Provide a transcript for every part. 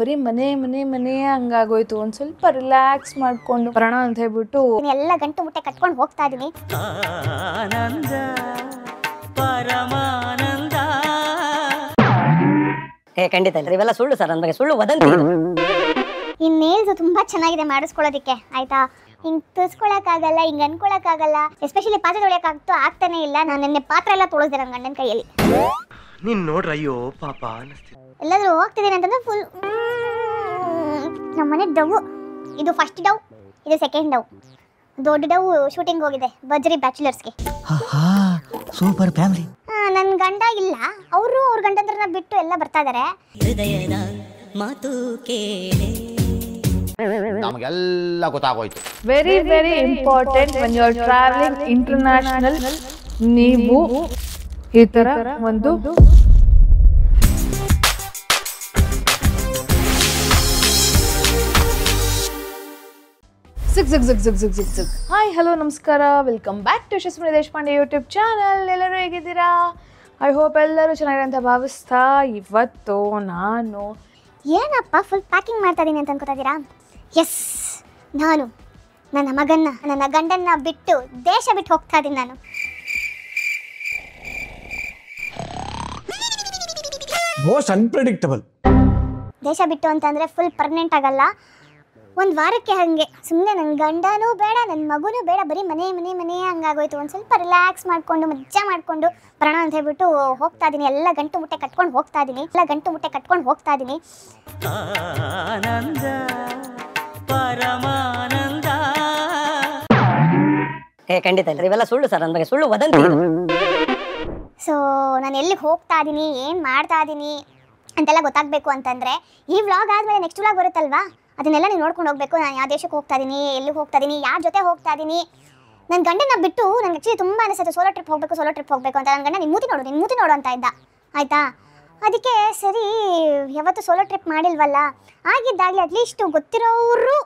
ಬರೀ ಮನೆ ಮನೆ ಮನೆ ಹಂಗಾಗೋಯ್ತು. ಒಂದು ಸ್ವಲ್ಪ ರಿಲ್ಯಾಕ್ಸ್ ಮಾಡ್ಕೊಂಡು ಬರೋಣ ಅಂತ ಹೇಳ್ಬಿಟ್ಟು ಎಲ್ಲ ಗಂಟು ಮುಟ್ಟೆ ಕಟ್ಕೊಂಡು ಹೋಗ್ತಾ ಇದೀನಿ. ಆನಂದ ಪರಮಾನಂದ. ಖಂಡಿತ ಇಲ್ಲ, ಇವೆಲ್ಲ ಸುಳ್ಳು ಸರ್. ನನ್ನ ಬಗ್ಗೆ ಸುಳ್ಳು ವದಂತಿ. ಈ ನೇಲ್ಸ್ ತುಂಬಾ ಚೆನ್ನಾಗಿದೆ ಮಾಡಿಸ್ಕೊಳ್ಳೋದಿಕ್ಕೆ, ಆಯ್ತಾ? ಹಿಂಗ್ ತುರ್ಸ್ಕೊಳಕ್ಕಾಗಲ್ಲ, ಹಿಂಗ್ ಅನ್ಕೊಳಕ್ಕಾಗಲ್ಲ. ಎಸ್ಪೆಷಲಿ ಪಾತ್ರೆ ತೊಳೆಯಕ್ಕಾಗ್ತೋ ಆಗ್ತಾನೆ ಇಲ್ಲ. ನಾನು ನಿನ್ನೆ ಪಾತ್ರೆ ಎಲ್ಲ ತೊಳೆಸ್ದೆ ನನ್ನ ಗಂಡನ ಕೈಯಲ್ಲಿ. ನೀನ್ ನೋಡ್ರ ಅಯ್ಯೋ ಪಾಪ ಎಲ್ಲಾದ್ರೂ ಹೋಗ್ತಿದ್ದೀನಿ ಅಂತಂದ್ರೆ ಫುಲ್ ನಮ್ಮನೆ ಡವ್. ಇದು ಫಸ್ಟ್ ಡವ್, ಇದು ಸೆಕೆಂಡ್ ಡವ್. ದೊಡ್ಡ ಡವ್ ಶೂಟಿಂಗ್ ಹೋಗಿದೆ ಬಜ್ರಿ ಬ್ಯಾಚುಲರ್ಸ್ಗೆ. Super family. ನನ್ನ ಗಂಡ ಇಲ್ಲ, ಅವರು ಅವ್ರ ಗಂಡಂದ್ರನ್ನ ಬಿಟ್ಟು ಎಲ್ಲ ಬರ್ತಾ ಇದಾರೆ. ಹೃದಯದ ಮಾತು ಕೇಳಿ ನಮಗೆಲ್ಲ ಗೊತ್ತಾಗೋಯ್ತು. Very very important when you are travelling international. ನೀವು ಈ ತರ ಒಂದು ಹಾಯ್ ಹಲೋ ನಮಸ್ಕಾರ, welcome back to Yashaswini Deshpande YouTube channel. ಎಲ್ಲರೂ ಹೇಗಿದ್ದೀರಾ? ಐ ಹೋಪ್ ಎಲ್ಲರೂ ಚೆನ್ನಾಗಿದೆ ಅಂತ ಭಾವಿಸ್ತಾ ಇವತ್ತು ನಾನು ಏನಪ್ಪ ಫುಲ್ ಪ್ಯಾಕಿಂಗ್ ಮಾಡ್ತಾ ಇದೀನಿ ಅಂತ ಅನ್ಕೋತಾ. ಎಸ್, ನಾನು ನನ್ನ ಮಗನ್ನ ನನ್ನ ಗಂಡನ್ನ ಬಿಟ್ಟು ದೇಶ ಬಿಟ್ಟು ಹೋಗ್ತಾ ಇದ್ದೀನಿ. ನಾನು ಮೋಸ್ಟ್ ಅನ್ಪ್ರೆಡಿಕ್ಟಬಲ್. ದೇಶ ಬಿಟ್ಟು ಅಂತಂದರೆ ಫುಲ್ ಪರ್ಮನೆಂಟ್ ಆಗಲ್ಲ, ಒಂದು ವಾರಕ್ಕೆ ಹಾಗೆ. ಸುಮ್ಮನೆ ನನ್ನ ಗಂಡನೂ ಬೇಡ, ನನ್ನ ಮಗುನೂ ಬೇಡ, ಬರೀ ಮನೆ ಮನೆ ಮನೆ ಹಂಗಾಗೋಯ್ತು. ಒಂದು ಸ್ವಲ್ಪ ರಿಲ್ಯಾಕ್ಸ್ ಮಾಡಿಕೊಂಡು ಮಜಾ ಮಾಡಿಕೊಂಡು ಬರೋಣ ಅಂತ ಹೇಳ್ಬಿಟ್ಟು ಹೋಗ್ತಾ ಇದ್ದೀನಿ. ಎಲ್ಲ ಗಂಟು ಮುಟ್ಟೆ ಕಟ್ಕೊಂಡು ಹೋಗ್ತಾ ಇದ್ದೀನಿ. ಆನಂದ ಪರಮಾನಂದ. ಖಂಡಿತ ಇಲ್ಲ, ಇವೆಲ್ಲ ಸುಳ್ಳು ಸರ್. ನನ್ನ ಬಗ್ಗೆ ಸುಳ್ಳು ವದಂತಿ. ಸೊ ನಾನು ಎಲ್ಲಿಗೆ ಹೋಗ್ತಾ ಇದ್ದೀನಿ, ಏನು ಮಾಡ್ತಾ ಇದ್ದೀನಿ ಅಂತೆಲ್ಲ ಗೊತ್ತಾಗಬೇಕು ಅಂತಂದರೆ ಈ ವ್ಲಾಗ್ ಆದಮೇಲೆ ನೆಕ್ಸ್ಟ್ ವ್ಲಾಗ್ ಬರುತ್ತಲ್ವಾ, ಅದನ್ನೆಲ್ಲ ನೀವು ನೋಡ್ಕೊಂಡು ಹೋಗಬೇಕು. ನಾನು ಯಾವ ದೇಶಕ್ಕೆ ಹೋಗ್ತಾ ಇದ್ದೀನಿ, ಎಲ್ಲಿಗೆ ಹೋಗ್ತಾ ಇದ್ದೀನಿ, ಯಾರ ಜೊತೆ ಹೋಗ್ತಾ ಇದ್ದೀನಿ. ನನ್ನ ಗಂಡನ ಬಿಟ್ಟು ನನಗೆ ಆ್ಯಕ್ಚುಲಿ ತುಂಬ ಅನಿಸುತ್ತೆ ಸೋಲೋ ಟ್ರಿಪ್ ಹೋಗಬೇಕು ಅಂತ. ನನ್ನ ಗಂಡ ನಿನ್ನ ಮೂತಿ ನೋಡು ಅಂತ ಇದ್ದ, ಆಯಿತಾ? ಅದಕ್ಕೆ ಸರಿ ಯಾವತ್ತೂ ಸೋಲೋ ಟ್ರಿಪ್ ಮಾಡಿಲ್ವಲ್ಲ, ಆಗಿದ್ದಾಗಲಿ ಅಟ್ಲೀಸ್ಟು ಗೊತ್ತಿರೋರು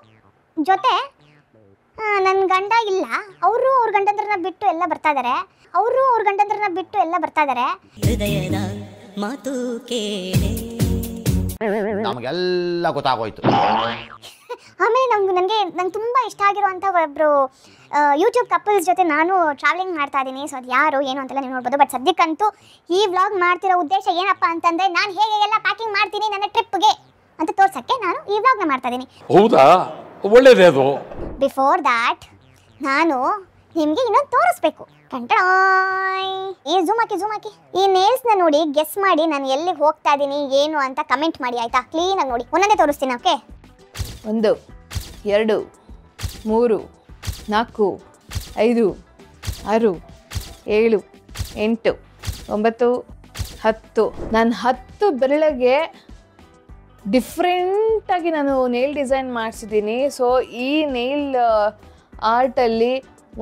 ಜೊತೆ. ನನ್ನ ಗಂಡ ಇಲ್ಲ, ಅವರು ಅವ್ರ ಗಂಡಂದ್ರನ್ನ ಬಿಟ್ಟು ಎಲ್ಲ ಬರ್ತಾ ಇದ್ದಾರೆ. ಹೃದಯದ ಮಾತು ಕೇಳಿ ನಮಗೆಲ್ಲ ಗೊತ್ತಾಗೋಯ್ತು. ಆಮೇಲೆ ನಂಗೆ ತುಂಬ ಇಷ್ಟ ಆಗಿರುವಂಥ ಒಬ್ಬರು ಯೂಟ್ಯೂಬ್ ಕಪಲ್ಸ್ ಜೊತೆ ನಾನು ಟ್ರಾವೆಲಿಂಗ್ ಮಾಡ್ತಾ ಇದ್ದೀನಿ. ಸೊ ಅದು ಯಾರು ಏನು ಅಂತೆಲ್ಲ ನೀವು ನೋಡ್ಬೋದು. ಬಟ್ ಸದ್ಯಕ್ಕಂತೂ ಈ ವ್ಲಾಗ್ ಮಾಡ್ತಿರೋ ಉದ್ದೇಶ ಏನಪ್ಪ ಅಂತಂದರೆ, ನಾನು ಹೇಗೆಲ್ಲ ಪ್ಯಾಕಿಂಗ್ ಮಾಡ್ತೀನಿ ನನ್ನ ಟ್ರಿಪ್ಗೆ ಅಂತ ತೋರ್ಸೋಕ್ಕೆ ನಾನು ಈ ವ್ಲಾಗ್ನ ಮಾಡ್ತಾ ಇದ್ದೀನಿ. ಹೌದಾ, ಒಳ್ಳೇದೇ ಅದು. ಬಿಫೋರ್ ದ್ಯಾಟ್ ನಾನು ನಿಮಗೆ ಇನ್ನೊಂದು ತೋರಿಸ್ಬೇಕು. ಝೂಮ್ ಹಾಕಿ ಈ ನೇಲ್ಸ್ನ ನೋಡಿ ಗೆಸ್ ಮಾಡಿ ನಾನು ಎಲ್ಲಿಗೆ ಹೋಗ್ತಾ ಇದ್ದೀನಿ ಏನು ಅಂತ ಕಮೆಂಟ್ ಮಾಡಿ, ಆಯಿತಾ? ಕ್ಲೀನಾಗಿ ನೋಡಿ, ಒಂದೊಂದೇ ತೋರಿಸ್ತೀನಿ. ಓಕೆ, 1 2 3 4 5 6 7 8 9 10. ನಾನು 10 ಬೆರಳಿಗೆ ಡಿಫ್ರೆಂಟಾಗಿ ನಾನು ನೇಲ್ ಡಿಸೈನ್ ಮಾಡಿಸಿದ್ದೀನಿ. ಸೊ ಈ ನೇಲ್ ಆರ್ಟಲ್ಲಿ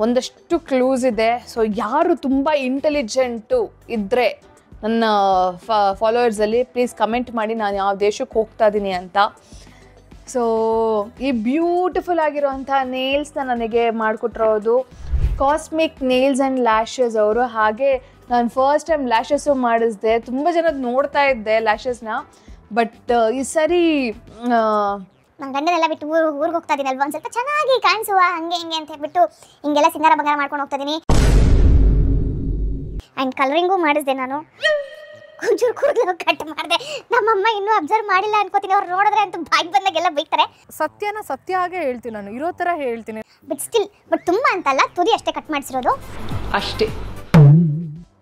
ಒಂದಷ್ಟು ಕ್ಲೂಸ್ ಇದೆ. ಸೊ ಯಾರು ತುಂಬ ಇಂಟೆಲಿಜೆಂಟು ಇದ್ದರೆ ನನ್ನ ಫಾಲೋವರ್ಸಲ್ಲಿ ಪ್ಲೀಸ್ ಕಮೆಂಟ್ ಮಾಡಿ ನಾನು ಯಾವ ದೇಶಕ್ಕೆ ಹೋಗ್ತಾ ಇದ್ದೀನಿ ಅಂತ. ಸೊ ಈ ಬ್ಯೂಟಿಫುಲ್ ಆಗಿರೋಂಥ ನೇಲ್ಸ್ನ ನನಗೆ ಮಾಡಿಕೊಟ್ಟಿರೋದು ಕಾಸ್ಮಿಕ್ ನೇಲ್ಸ್ ಆ್ಯಂಡ್ ಲ್ಯಾಶಸ್ ಅವರು. ಹಾಗೆ ನಾನು ಫಸ್ಟ್ ಟೈಮ್ ಲ್ಯಾಶಸ್ಸು ಮಾಡಿಸಿದೆ. ತುಂಬ ಜನದ ನೋಡ್ತಾ ಇದ್ದೆ ಲ್ಯಾಶಸ್ನ, ಬಟ್ ಈ ಸರಿ ನನ್ನ ಗಂಡನೆಲ್ಲ ಬಿಟ್ಟು ಊರಿಗೆ ಹೋಗ್ತಾ ಇದ್ದೀನಿ ಅಲ್ವಾ, ಒಂದು ಸ್ವಲ್ಪ ಚೆನ್ನಾಗಿ ಕಾಣಿಸುವ ಹಂಗೆ ಹಿಂಗೆ ಅಂತ ಹೇಳ್ಬಿಟ್ಟು ಹಿಂಗೆಲ್ಲ ಸಿಂಗಾರ ಬಂಗಾರ ಮಾಡ್ಕೊಂಡು ಹೋಗ್ತಾ ಇದ್ದೀನಿ. ಆ್ಯಂಡ್ ಕಲರಿಂಗೂ ಮಾಡಿಸಿದೆ. ನಾನು ಒಂಚೂರು ಕೂದಲು ಕಟ್ ಮಾಡಿದೆ. ನಮ್ಮಮ್ಮ ಇನ್ನೂ ಅಬ್ಸರ್ವ್ ಮಾಡಿಲ್ಲ ಅನ್ಕೋತೀನಿ. ಅವ್ರು ನೋಡಿದ್ರೆ ಅಂತೂ ಬಾಯಿಗೆ ಬಂದಾಗೆಲ್ಲ ಬೈತಾರೆ. ಸತ್ಯ ಹಾಗೆ ಹೇಳ್ತೀನಿ, ನಾನು ಇರೋ ಥರ ಹೇಳ್ತೀನಿ. ಬಟ್ ತುಂಬ ಅಂತಲ್ಲ, ತುದಿ ಅಷ್ಟೇ ಕಟ್ ಮಾಡಿಸಿರೋದು ಅಷ್ಟೇ.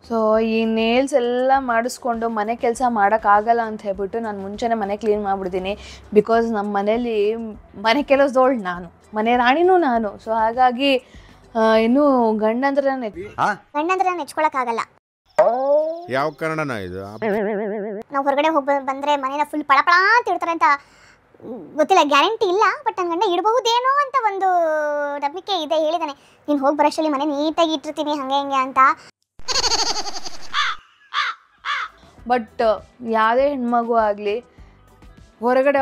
ಸೊ ಈ ನೇಲ್ಸ್ ಎಲ್ಲ ಮಾಡಿಸ್ಕೊಂಡು ಮನೆ ಕೆಲಸ ಮಾಡೋಕ್ಕಾಗಲ್ಲ ಅಂತ ಹೇಳ್ಬಿಟ್ಟು ನಾನು ಮುಂಚೆನೇ ಮನೆ ಕ್ಲೀನ್ ಮಾಡಿಬಿಡ್ತೀನಿ. ಬಿಕಾಸ್ ನಮ್ಮ ಮನೇಲಿ ಮನೆ ಕೆಲಸದೋಳು ನಾನು, ಮನೆ ರಾಣಿನೂ ನಾನು. ಸೊ ಹಾಗಾಗಿ ಇನ್ನೂ ಗಂಡಂದ್ರೆ ನೆಚ್ಕೊಳಕ್ಕಾಗಲ್ಲ. ಯಾವ ಕಾರಣನ ಇದು? ನಾವು ಹೊರಗಡೆ ಹೋಗಿ ಬಂದರೆ ಮನೇನ ಫುಲ್ ಪಳಪಳ ಅಂತ ಇಡ್ತಾರೆ ಅಂತ ಗೊತ್ತಿಲ್ಲ, ಗ್ಯಾರಂಟಿ ಇಲ್ಲ. ಬಟ್ ನನ್ನ ಗಂಡ ಇಡಬಹುದೇನೋ ಅಂತ ಒಂದು ನಂಬಿಕೆ ಇದೆ. ಹೇಳಿದಾನೆ, ನೀನು ಹೋಗಿ ಬರೋಷ್ಟರಲ್ಲಿ ಮನೆ ನೀಟಾಗಿ ಇಟ್ಟಿರ್ತೀನಿ ಹಂಗೆ ಹಿಂಗೆ ಅಂತ. ಬಟ್ ಯಾವುದೇ ಹೆಣ್ಮಗು ಆಗಲಿ ಹೊರಗಡೆ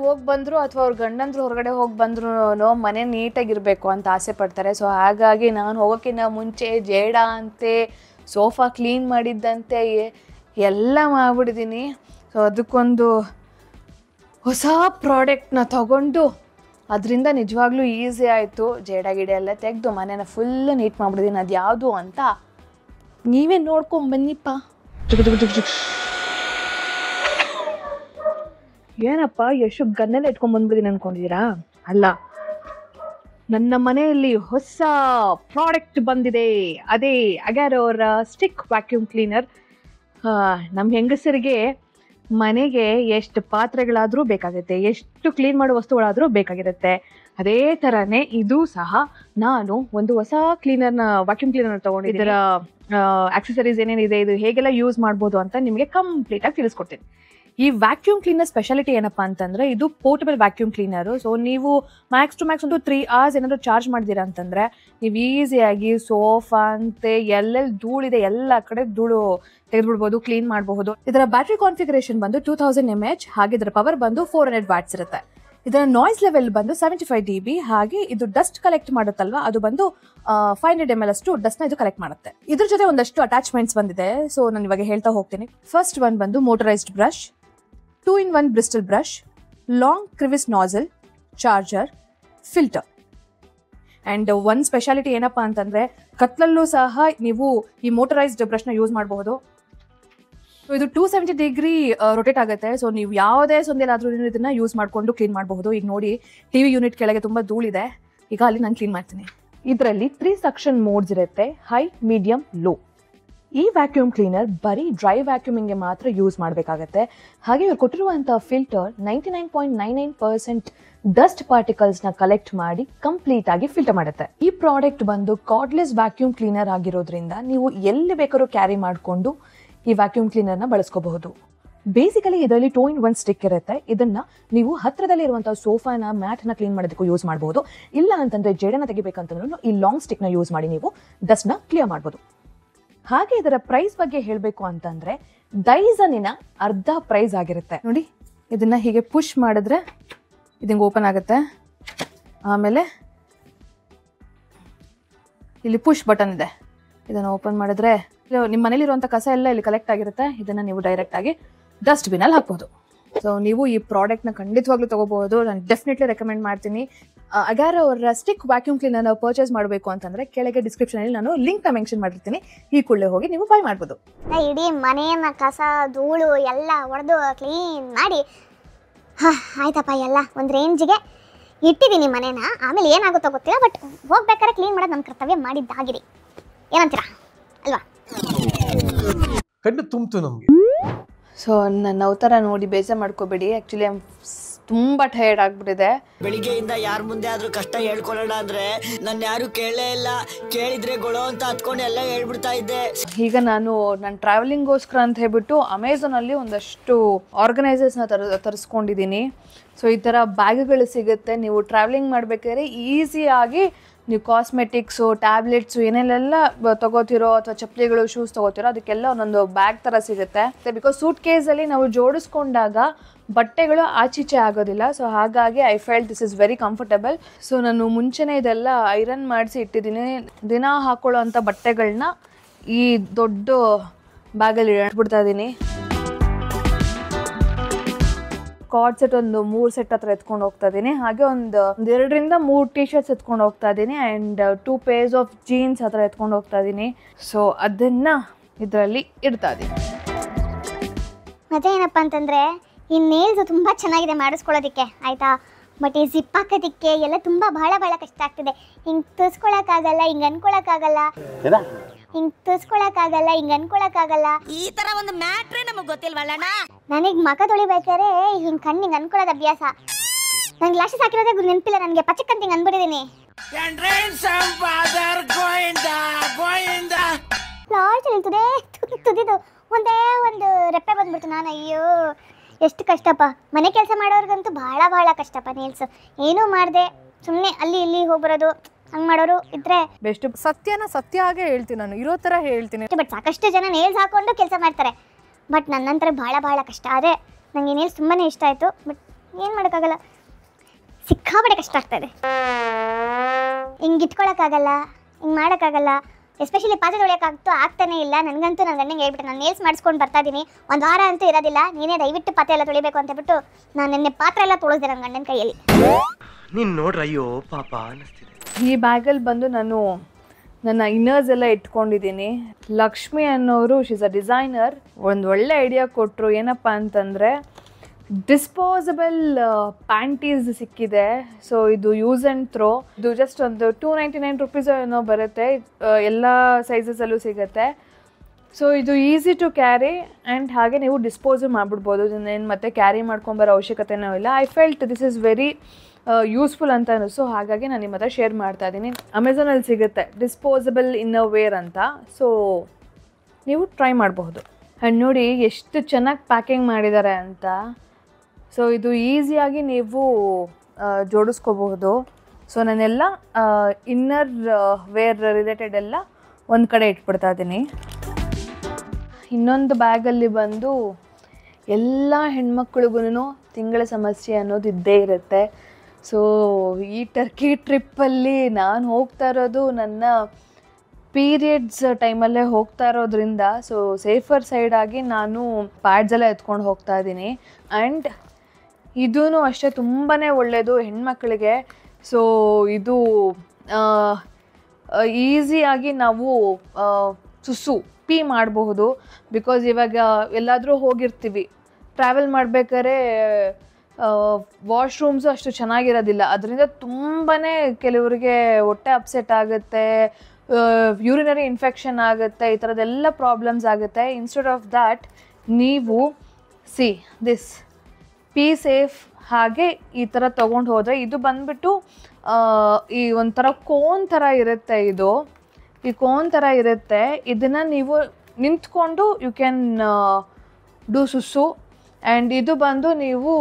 ಹೋಗಿ ಬಂದರು ಅಥವಾ ಅವ್ರ ಗಂಡಂದ್ರು ಹೊರಗಡೆ ಹೋಗಿ ಬಂದ್ರು ಮನೆ ನೀಟಾಗಿರಬೇಕು ಅಂತ ಆಸೆ ಪಡ್ತಾರೆ. ಸೊ ಹಾಗಾಗಿ ನಾನು ಹೋಗೋಕ್ಕಿಂತ ಮುಂಚೆ ಜೇಡ ಅಂತೆ, ಸೋಫಾ ಕ್ಲೀನ್ ಮಾಡಿದ್ದಂತೆ ಎಲ್ಲ ಮಾಡಿಬಿಟ್ಟಿದ್ದೀನಿ. ಸೊ ಅದಕ್ಕೊಂದು ಹೊಸ ಪ್ರಾಡಕ್ಟ್ನ ತಗೊಂಡು ಅದರಿಂದ ನಿಜವಾಗ್ಲೂ ಈಸಿ ಆಯಿತು. ಜೇಡ ಗಿಡ ಎಲ್ಲ ತೆಗೆದು ಮನೇನ ಫುಲ್ ನೀಟ್ ಮಾಡ್ಬಿಟ್ಟಿದ್ದೀನಿ. ಅದು ಯಾವುದು ಅಂತ ನೀವೇ ನೋಡ್ಕೊಂಬನ್ನಿಪ್ಪ. ಏನಪ್ಪ ಎಷ್ಟು ಗನ್ನೆಲ್ಲ ಇಟ್ಕೊಂಡ್ಬಂದ್ಬಿಟ್ಟಿದ್ದೀನಿ ಅಂದ್ಕೊಂಡಿದ್ದೀರಾ? ಅಲ್ಲ, ನನ್ನ ಮನೆಯಲ್ಲಿ ಹೊಸ ಪ್ರಾಡಕ್ಟ್ ಬಂದಿದೆ. ಅದೇ ಅಗ್ಯಾರೋ ಅವರ ಸ್ಟಿಕ್ ವ್ಯಾಕ್ಯೂಮ್ ಕ್ಲೀನರ್. ನಮ್ಮ ಹೆಂಗಸರಿಗೆ ಮನೆಗೆ ಎಷ್ಟು ಪಾತ್ರೆಗಳಾದರೂ ಬೇಕಾಗುತ್ತೆ, ಎಷ್ಟು ಕ್ಲೀನ್ ಮಾಡೋ ವಸ್ತುಗಳಾದರೂ ಬೇಕಾಗಿರುತ್ತೆ. ಅದೇ ಥರನೇ ಇದು ಸಹ ನಾನು ಒಂದು ಹೊಸ ವ್ಯಾಕ್ಯೂಮ್ ಕ್ಲೀನರ್ ತೊಗೊಂಡಿದ್ದೀನಿ. ಇದರ ಆಕ್ಸೆಸರೀಸ್ ಏನೇನಿದೆ, ಇದು ಹೇಗೆಲ್ಲ ಯೂಸ್ ಮಾಡ್ಬೋದು ಅಂತ ನಿಮಗೆ ಕಂಪ್ಲೀಟಾಗಿ ತಿಳಿಸ್ಕೊಡ್ತೀನಿ. ಈ ವ್ಯಾಕ್ಯೂಮ್ ಕ್ಲೀನರ್ ಸ್ಪೆಷಾಲಿಟಿ ಏನಪ್ಪ ಅಂತಂದರೆ ಇದು ಪೋರ್ಟಬಲ್ ವ್ಯಾಕ್ಯೂಮ್ ಕ್ಲೀನರು. ಸೊ ನೀವು ಮ್ಯಾಕ್ಸ್ ಟು ಮ್ಯಾಕ್ಸ್ ಒಂದು 3 hours ಏನಾದರೂ ಚಾರ್ಜ್ ಮಾಡಿದ್ದೀರಾ ಅಂತಂದರೆ ನೀವು ಈಸಿಯಾಗಿ ಸೋಫಾ ಅಂತೆ ಎಲ್ಲೆಲ್ಲಿ ಧೂಳಿದೆ ಎಲ್ಲ ಕಡೆ ಧೂಳು ತೆಗೆದುಬಿಡ್ಬೋದು, ಕ್ಲೀನ್ ಮಾಡಬಹುದು. ಇದರ ಬ್ಯಾಟ್ರಿ ಕಾನ್ಫಿಗರೇಷನ್ ಬಂದು 2000 mAh, ಹಾಗೆ ಇದರ ಪವರ್ ಬಂದು 400 watts ಇರುತ್ತೆ. ಇದರ ನಾಯ್ಸ್ ಲೆವೆಲ್ ಬಂದು 75 dB, ಹಾಗೆ ಇದು ಡಸ್ಟ್ ಕಲೆಕ್ಟ್ ಮಾಡುತ್ತಲ್ವಾ ಅದು ಬಂದು 500 ml ಅಷ್ಟು ಡಸ್ಟ್ನ ಇದು ಕಲೆಕ್ಟ್ ಮಾಡುತ್ತೆ. ಇದ್ರ ಜೊತೆ ಒಂದಷ್ಟು ಅಟ್ಯಾಚ್ಮೆಂಟ್ಸ್ ಬಂದಿದೆ. ಸೊ ನಾನು ಇವಾಗ ಹೇಳ್ತಾ ಹೋಗ್ತೀನಿ. ಫಸ್ಟ್ ಒನ್ ಬಂದು motorised brush, 2-in-1 bristle brush, long crevice nozzle, charger, filter. And ಒಂದು ಸ್ಪೆಷಾಲಿಟಿ ಏನಪ್ಪ ಅಂತಂದರೆ ಕತ್ಲಲ್ಲೂ ಸಹ ನೀವು ಈ ಮೋಟರೈಸ್ಡ್ ಬ್ರಷ್ನ ಯೂಸ್ ಮಾಡಬಹುದು. ಸೊ ಇದು 270 degree ರೊಟೇಟ್ ಆಗುತ್ತೆ. ಸೊ ನೀವು ಯಾವುದೇ ಸಂದೇಲಾದರೂ ಇದನ್ನು ಯೂಸ್ ಮಾಡಿಕೊಂಡು ಕ್ಲೀನ್ ಮಾಡಬಹುದು. ಈಗ ನೋಡಿ, TV ಯೂನಿಟ್ ಕೆಳಗೆ ತುಂಬ ಧೂಳಿದೆ, ಈಗ ಅಲ್ಲಿ ನಾನು ಕ್ಲೀನ್ ಮಾಡ್ತೀನಿ. ಇದರಲ್ಲಿ 3 ಸಕ್ಷನ್ ಮೋಡ್ಸ್ ಇರುತ್ತೆ, ಹೈ, ಮೀಡಿಯಂ, ಲೋ. ಈ ವ್ಯಾಕ್ಯೂಮ್ ಕ್ಲೀನರ್ ಬರೀ ಡ್ರೈ ವ್ಯಾಕ್ಯೂಮಿಂಗ್ಗೆ ಮಾತ್ರ ಯೂಸ್ ಮಾಡಬೇಕಾಗತ್ತೆ. ಹಾಗೆ ಇವ್ರು ಕೊಟ್ಟಿರುವಂಥ ಫಿಲ್ಟರ್ 99.99% ಡಸ್ಟ್ ಪಾರ್ಟಿಕಲ್ಸ್ನ ಕಲೆಕ್ಟ್ ಮಾಡಿ ಕಂಪ್ಲೀಟ್ ಆಗಿ ಫಿಲ್ಟರ್ ಮಾಡುತ್ತೆ. ಈ ಪ್ರಾಡಕ್ಟ್ ಬಂದು ಕಾರ್ಡ್ಲೆಸ್ ವ್ಯಾಕ್ಯೂಮ್ ಕ್ಲೀನರ್ ಆಗಿರೋದ್ರಿಂದ ನೀವು ಎಲ್ಲಿ ಬೇಕಾದ್ರೂ ಕ್ಯಾರಿ ಮಾಡಿಕೊಂಡು ಈ ವ್ಯಾಕ್ಯೂಮ್ ಕ್ಲೀನರ್ನ ಬಳಸ್ಕೋಬಹುದು. ಬೇಸಿಕಲಿ ಇದರಲ್ಲಿ 2-in-1 ಸ್ಟಿಕ್ ಇರುತ್ತೆ. ಇದನ್ನ ನೀವು ಹತ್ರದಲ್ಲಿ ಇರುವಂತಹ ಸೋಫಾನ, ಮ್ಯಾಟ್ನ ಕ್ಲೀನ್ ಮಾಡೋದಕ್ಕೂ ಯೂಸ್ ಮಾಡಬಹುದು. ಇಲ್ಲ ಅಂತಂದ್ರೆ ಜೇಡನ ತೆಗಿಬೇಕಂತಂದ್ರೂ ಈ ಲಾಂಗ್ ಸ್ಟಿಕ್ನ ಯೂಸ್ ಮಾಡಿ ನೀವು ಡಸ್ಟ್ನ ಕ್ಲಿಯರ್ ಮಾಡ್ಬೋದು. ಹಾಗೆ ಇದರ ಪ್ರೈಸ್ ಬಗ್ಗೆ ಹೇಳಬೇಕು ಅಂತಂದ್ರೆ ಡೈಸನಿನ ಅರ್ಧ ಪ್ರೈಸ್ ಆಗಿರುತ್ತೆ. ನೋಡಿ, ಇದನ್ನ ಹೀಗೆ ಪುಷ್ ಮಾಡಿದ್ರೆ ಇದಂಗೆ ಓಪನ್ ಆಗುತ್ತೆ. ಆಮೇಲೆ ಇಲ್ಲಿ ಪುಷ್ ಬಟನ್ ಇದೆ, ಇದನ್ನು ಓಪನ್ ಮಾಡಿದ್ರೆ ನಿಮ್ಮ ಮನೇಲಿರುವಂಥ ಕಸ ಎಲ್ಲ ಇಲ್ಲಿ ಕಲೆಕ್ಟ್ ಆಗಿರುತ್ತೆ. ಇದನ್ನು ನೀವು ಡೈರೆಕ್ಟಾಗಿ ಡಸ್ಟ್ಬಿನಲ್ಲಿ ಹಾಕ್ಬೋದು. ಸೊ ನೀವು ಈ ಪ್ರಾಡಕ್ಟ್ನ ಖಂಡಿತವಾಗ್ಲೂ ತೊಗೋಬಹುದು. ನಾನು ಡೆಫಿನೆಟ್ಲಿ ರೆಕಮೆಂಡ್ ಮಾಡ್ತೀನಿ. ಅಗ್ಯಾರೋ ಅವರ ಸ್ಟಿಕ್ ವ್ಯಾಕ್ಯೂಮ್ ಕ್ಲೀನರ್ನ ಪರ್ಚೇಸ್ ಮಾಡಬೇಕು ಅಂತಂದರೆ ಕೆಳಗೆ ಡಿಸ್ಕ್ರಿಪ್ಷನಲ್ಲಿ ನಾನು ಲಿಂಕ್ನ ಮೆನ್ಷನ್ ಮಾಡಿರ್ತೀನಿ. ಈ ಕೂಡಲೇ ಹೋಗಿ ನೀವು ಬೈ ಮಾಡ್ಬೋದು. ಇಡೀ ಮನೆಯನ್ನ ಕಸ ಧೂಳು ಎಲ್ಲ ಹೊಡೆದು ಕ್ಲೀನ್ ಮಾಡಿ ಆಯ್ತಪ್ಪ, ಎಲ್ಲ ಒಂದು ರೇಂಜಿಗೆ ಇಟ್ಟಿದ್ದೀನಿ ಮನೇನ. ಆಮೇಲೆ ಏನಾಗುತ್ತೋ ಗೊತ್ತಿಲ್ಲ, ಬಟ್ ಹೋಗ್ಬೇಕಾದ್ರೆ ಕ್ಲೀನ್ ಮಾಡೋದು ನಮ್ಮ ಕರ್ತವ್ಯ ಮಾಡಿದ್ದಾಗಿದೆ. ಏನಂತೀರಾ ಅಲ್ವಾ? ಕಣ್ಣು ತುಂಬಿತು ನಮಗೆ. ಸೊ ನನ್ನ ಅವತಾರ ನೋಡಿ ಬೇಜಾರು ಮಾಡ್ಕೋಬೇಡಿ. ಆ್ಯಕ್ಚುಲಿ ತುಂಬ ಟಯರ್ಡ್ ಆಗಿಬಿಟ್ಟಿದೆ. ಬೆಳಿಗ್ಗೆಯಿಂದ ಯಾರ ಮುಂದೆ ಆದ್ರೂ ಕಷ್ಟ ಹೇಳ್ಕೊಳ್ಳೋಣ ಅಂದ್ರೆ ನನ್ನ ಯಾರು ಕೇಳೇ ಇಲ್ಲ. ಕೇಳಿದ್ರೆ ಗೊಳೋ ಅಂತ ಹತ್ಕೊಂಡು ಎಲ್ಲ ಹೇಳ್ಬಿಡ್ತಾ ಇದ್ದೆ. ಈಗ ನಾನು ಟ್ರಾವೆಲಿಂಗ್ಗೋಸ್ಕರ ಅಂತ ಹೇಳ್ಬಿಟ್ಟು ಅಮೆಝಾನಲ್ಲಿ ಒಂದಷ್ಟು ಆರ್ಗನೈಸರ್ಸ್ನ ತರಿಸ್ಕೊಂಡಿದ್ದೀನಿ. ಸೊ ಈ ಥರ ಬ್ಯಾಗ್ಗಳು ಸಿಗುತ್ತೆ. ನೀವು ಟ್ರಾವೆಲಿಂಗ್ ಮಾಡಬೇಕಾದ್ರೆ ಈಸಿಯಾಗಿ ನೀವು ಕಾಸ್ಮೆಟಿಕ್ಸು, ಟ್ಯಾಬ್ಲೆಟ್ಸು ಏನೇನೆಲ್ಲ ತೊಗೋತಿರೋ ಅಥವಾ ಚಪ್ಪಲಿಗಳು, ಶೂಸ್ ತೊಗೋತಿರೋ ಅದಕ್ಕೆಲ್ಲ ಒಂದೊಂದು ಬ್ಯಾಗ್ ಥರ ಸಿಗುತ್ತೆ. ಬಿಕಾಸ್ ಸೂಟ್ ಕೇಸಲ್ಲಿ ನಾವು ಜೋಡಿಸ್ಕೊಂಡಾಗ ಬಟ್ಟೆಗಳು ಆಚೀಚೆ ಆಗೋದಿಲ್ಲ. ಸೊ ಹಾಗಾಗಿ I felt this is very comfortable. So ನಾನು ಮುಂಚೆನೇ ಇದೆಲ್ಲ ಐರನ್ ಮಾಡಿಸಿ ಇಟ್ಟಿದ್ದೀನಿ. ದಿನ ಹಾಕೊಳ್ಳೋ ಅಂಥ ಬಟ್ಟೆಗಳನ್ನ ಈ ದೊಡ್ಡ ಬ್ಯಾಗಲ್ಲಿ ಇಟ್ಬಿಡ್ತಾ ಇದ್ದೀನಿ. ಕಾರ್ಡ್ ಸೆಟ್ ಒಂದು 3 ಸೆಟ್ ಹತ್ರ ಎತ್ಕೊಂಡು ಹೋಗ್ತಾ ಇದ್ದೀನಿ. ಹಾಗೆ ಒಂದು 2ರಿಂದ 3 ಟೀ-ಶರ್ಟ್ಸ್ ಎತ್ಕೊಂಡು ಹೋಗ್ತಾ ಇದ್ದೀನಿ. ಆ್ಯಂಡ್ 2 pairs ಆಫ್ ಜೀನ್ಸ್ ಹತ್ರ ಎತ್ಕೊಂಡು ಹೋಗ್ತಾ ಇದ್ದೀನಿ. ಸೊ ಅದನ್ನು ಇದರಲ್ಲಿ ಇಡ್ತಾ ಇದ್ದೀನಿ. ಮತ್ತೆ ಏನಪ್ಪ ಅಂತಂದರೆ ಈ ನೇಲ್ಸು ತುಂಬ ಚೆನ್ನಾಗಿದೆ ಮಾಡಿಸ್ಕೊಳ್ಳೋದಕ್ಕೆ, ಆಯಿತಾ. ಬಟ್ ಈ ಜಿಪ್ ಹಾಕೋದಕ್ಕೆ ಎಲ್ಲ ತುಂಬ ಭಾಳ ಕಷ್ಟ ಆಗ್ತಿದೆ. ಹಿಂಗೆ ತುರ್ಸ್ಕೊಳಕ್ಕಾಗಲ್ಲ, ಹಿಂಗೆ ಅನ್ಕೊಳಕ್ಕಾಗಲ್ಲ, ಹಿಂಗೆ ತುರ್ಸ್ಕೊಳಕ್ಕಾಗಲ್ಲ, ಹಿಂಗೆ ಅನ್ಕೊಳಕ್ಕಾಗಲ್ಲ. ಈ ತರ ಒಂದು ಮ್ಯಾಟ್ರೇ ನಮಗೆ ಗೊತ್ತಿಲ್ವಲ್ಲಣ್ಣ. ನನಗೆ ಮಕ ತೊಳಿಬೇಕಾದ್ರೆ ಹಿಂಗೆ ಕಣ್ಣಿಗೆ ಅನ್ಕೊಳ್ಳೋದು ಅಭ್ಯಾಸ. ನಂಗೆ ಲಾಶಸ್ ಹಾಕಿರೋದೇ ನೆನಪಿಲ್ಲ, ನನಗೆ ಪಚಕ್ಕಂತ ಹಿಂಗೆ ಅಂದ್ಬಿಟ್ಟಿದ್ದೀನಿ. ಲಾಸ್ಟ್ ನಿಲ್ತದೆ ತುದಿದು ಒಂದೇ ಒಂದು ರೆಪ್ಪೆ ಬಂದ್ಬಿಡ್ತು. ನಾನು ಅಯ್ಯೋ ಎಷ್ಟು ಕಷ್ಟಪ್ಪ. ಮನೆ ಕೆಲಸ ಮಾಡೋರ್ಗಂತೂ ಭಾಳ ಕಷ್ಟಪ್ಪ ನೇಲ್ಸು. ಏನೂ ಮಾಡಿದೆ ಸುಮ್ಮನೆ ಅಲ್ಲಿ ಇಲ್ಲಿ ಹೋಗ್ಬರೋದು, ಹಂಗೆ ಮಾಡೋರು ಇದ್ರೆ ಬೆಸ್ಟ್. ಸತ್ಯ ಆಗೇ ಹೇಳ್ತೀನಿ, ನಾನು ಇರೋ ಥರ ಹೇಳ್ತೀನಿ. ಬಟ್ ಸಾಕಷ್ಟು ಜನ ನೇಲ್ಸ್ ಹಾಕೊಂಡು ಕೆಲಸ ಮಾಡ್ತಾರೆ. ಬಟ್ ನನ್ನಂತರ ಭಾಳ ಕಷ್ಟ. ಆದರೆ ನನಗೆ ನೇಲ್ಸ್ ತುಂಬಾ ಇಷ್ಟ ಆಯಿತು. ಬಟ್ ಏನು ಮಾಡೋಕ್ಕಾಗಲ್ಲ, ಸಿಕ್ಕಾಪಟ್ಟೆ ಕಷ್ಟ ಆಗ್ತಾಯಿದೆ. ಹಿಂಗೆ ಇಟ್ಕೊಳಕ್ಕಾಗಲ್ಲ, ಹಿಂಗೆ ಮಾಡೋಕ್ಕಾಗಲ್ಲ. ಎಸ್ಪೆಷಲಿ ಪಾತ್ರೆ ತೊಳೆಯೋಕ್ಕಾಗ್ತೂ ಆಗ್ತಾನೆ ಇಲ್ಲ. ನನಗಂತೂ ನನ್ನ ಗಂಡಂಗೆ ಹೇಳ್ಬಿಟ್ಟು ನಾನು ನೇಲ್ಸ್ ಮಾಡಿಸ್ಕೊಂಡು ಬರ್ತಾ ಇದ್ದೀನಿ, ಒಂದು ವಾರ ಅಂತೂ ಇರೋದಿಲ್ಲ, ನೀನೇ ದಯವಿಟ್ಟು ಪಾತ್ರೆ ಎಲ್ಲ ತೊಳಿಬೇಕು ಅಂತ ಹೇಳ್ಬಿಟ್ಟು ನಾನು ನಿನ್ನೆ ಪಾತ್ರೆ ಎಲ್ಲ ತೊಳೆಸಿದೆ ನನ್ನ ಗಂಡನ ಕೈಯಲ್ಲಿ. ನೀನ್ ನೋಡ್ರ ಅಯ್ಯೋ ಪಾಪ ಅನ್ನಿಸ್ತಿದೆ. ಈ ಬ್ಯಾಗಲ್ಲಿ ಬಂದು ನಾನು ನನ್ನ ಇನ್ನರ್ಸ್ ಎಲ್ಲ ಇಟ್ಕೊಂಡಿದ್ದೀನಿ. ಲಕ್ಷ್ಮಿ ಅನ್ನೋರು ಶೀಸ್ ಅ ಡಿಸೈನರ್, ಒಂದು ಒಳ್ಳೆ ಐಡಿಯಾ ಕೊಟ್ಟರು. ಏನಪ್ಪ ಅಂತಂದರೆ ಡಿಸ್ಪೋಸಬಲ್ ಪ್ಯಾಂಟೀಸ್ ಸಿಕ್ಕಿದೆ. ಸೊ ಇದು ಯೂಸ್ ಆ್ಯಂಡ್ ಥ್ರೋ, ಇದು ಜಸ್ಟ್ ಒಂದು 299 ರುಪೀಸ್ ಏನೋ ಬರುತ್ತೆ, ಎಲ್ಲ ಸೈಜಸಲ್ಲೂ ಸಿಗುತ್ತೆ. ಸೊ ಇದು ಈಸಿ ಟು ಕ್ಯಾರಿ ಆ್ಯಂಡ್ ಹಾಗೆ ನೀವು ಡಿಸ್ಪೋಸು ಮಾಡಿಬಿಡ್ಬೋದು, ಇದನ್ನೇನು ಮತ್ತೆ ಕ್ಯಾರಿ ಮಾಡ್ಕೊಂಬರೋ ಅವಶ್ಯಕತೆನೂ ಇಲ್ಲ. I felt this is very useful ಅಂತ ಅನ್ನಿಸ್ತು, ಹಾಗಾಗಿ ನಾನು ನಿಮ್ಮ ಹತ್ರ ಶೇರ್ ಮಾಡ್ತಾ ಇದ್ದೀನಿ. ಅಮೆಝಾನಲ್ಲಿ ಸಿಗುತ್ತೆ ಡಿಸ್ಪೋಸಬಲ್ ಇನ್ನರ್ ವೇರ್ ಅಂತ, ಸೊ ನೀವು ಟ್ರೈ ಮಾಡಬಹುದು. ಆ್ಯಂಡ್ ನೋಡಿ ಎಷ್ಟು ಚೆನ್ನಾಗಿ ಪ್ಯಾಕಿಂಗ್ ಮಾಡಿದ್ದಾರೆ ಅಂತ. ಸೊ ಇದು ಈಸಿಯಾಗಿ ನೀವು ಜೋಡಿಸ್ಕೋಬಹುದು. ಸೊ ನಾನೆಲ್ಲ ಇನ್ನರ್ ವೇರ್ ರಿಲೇಟೆಡ್ ಎಲ್ಲ ಒಂದು ಕಡೆ ಇಟ್ಬಿಡ್ತಾ ಇದ್ದೀನಿ. ಇನ್ನೊಂದು ಬ್ಯಾಗಲ್ಲಿ ಬಂದು ಎಲ್ಲ ಹೆಣ್ಮಕ್ಳಿಗೂ ತಿಂಗಳ ಸಮಸ್ಯೆ ಅನ್ನೋದು ಇದ್ದೇ ಇರುತ್ತೆ. ಸೊ ಈ ಟರ್ಕಿ ಟ್ರಿಪ್ಪಲ್ಲಿ ನಾನು ಹೋಗ್ತಾ ಇರೋದು ನನ್ನ ಪೀರಿಯಡ್ಸ್ ಟೈಮಲ್ಲೇ ಹೋಗ್ತಾ ಇರೋದ್ರಿಂದ ಸೊ ಸೇಫರ್ ಸೈಡಾಗಿ ನಾನು ಪ್ಯಾಡ್ಸ್ ಎಲ್ಲ ಎತ್ಕೊಂಡು ಹೋಗ್ತಾ ಇದ್ದೀನಿ. ಆ್ಯಂಡ್ ಇದೂ ಅಷ್ಟೇ ತುಂಬಾ ಒಳ್ಳೆಯದು ಹೆಣ್ಮಕ್ಳಿಗೆ. ಸೊ ಇದು ಈಸಿಯಾಗಿ ನಾವು ಪೀ ಮಾಡಬಹುದು. ಬಿಕಾಸ್ ಇವಾಗ ಎಲ್ಲಾದರೂ ಹೋಗಿರ್ತೀವಿ, ಟ್ರಾವೆಲ್ ಮಾಡಬೇಕಾದ್ರೆ ವಾಶ್ರೂಮ್ಸು ಅಷ್ಟು ಚೆನ್ನಾಗಿರೋದಿಲ್ಲ, ಅದರಿಂದ ತುಂಬಾ ಕೆಲವರಿಗೆ ಹೊಟ್ಟೆ ಅಪ್ಸೆಟ್ ಆಗುತ್ತೆ, ಯೂರಿನರಿ ಇನ್ಫೆಕ್ಷನ್ ಆಗುತ್ತೆ, ಈ ಥರದ್ದೆಲ್ಲ ಪ್ರಾಬ್ಲಮ್ಸ್ ಆಗುತ್ತೆ. ಇನ್ಸ್ಟೆಡ್ ಆಫ್ ದ್ಯಾಟ್ ನೀವು ದಿಸ್ ಪಿ ಸೇಫ್ ಹಾಗೆ ಈ ಥರ ತೊಗೊಂಡು ಹೋದರೆ, ಇದು ಬಂದುಬಿಟ್ಟು ಈ ಒಂಥರ ಕೋನ್ ಥರ ಇರುತ್ತೆ, ಈ ಕೋನ್ ಥರ ಇರುತ್ತೆ. ಇದನ್ನು ನೀವು ನಿಂತ್ಕೊಂಡು ಯು ಕ್ಯಾನ್ ಡೂ ಸುಸ್ಸು. ಆ್ಯಂಡ್ ಇದು ಬಂದು ನೀವು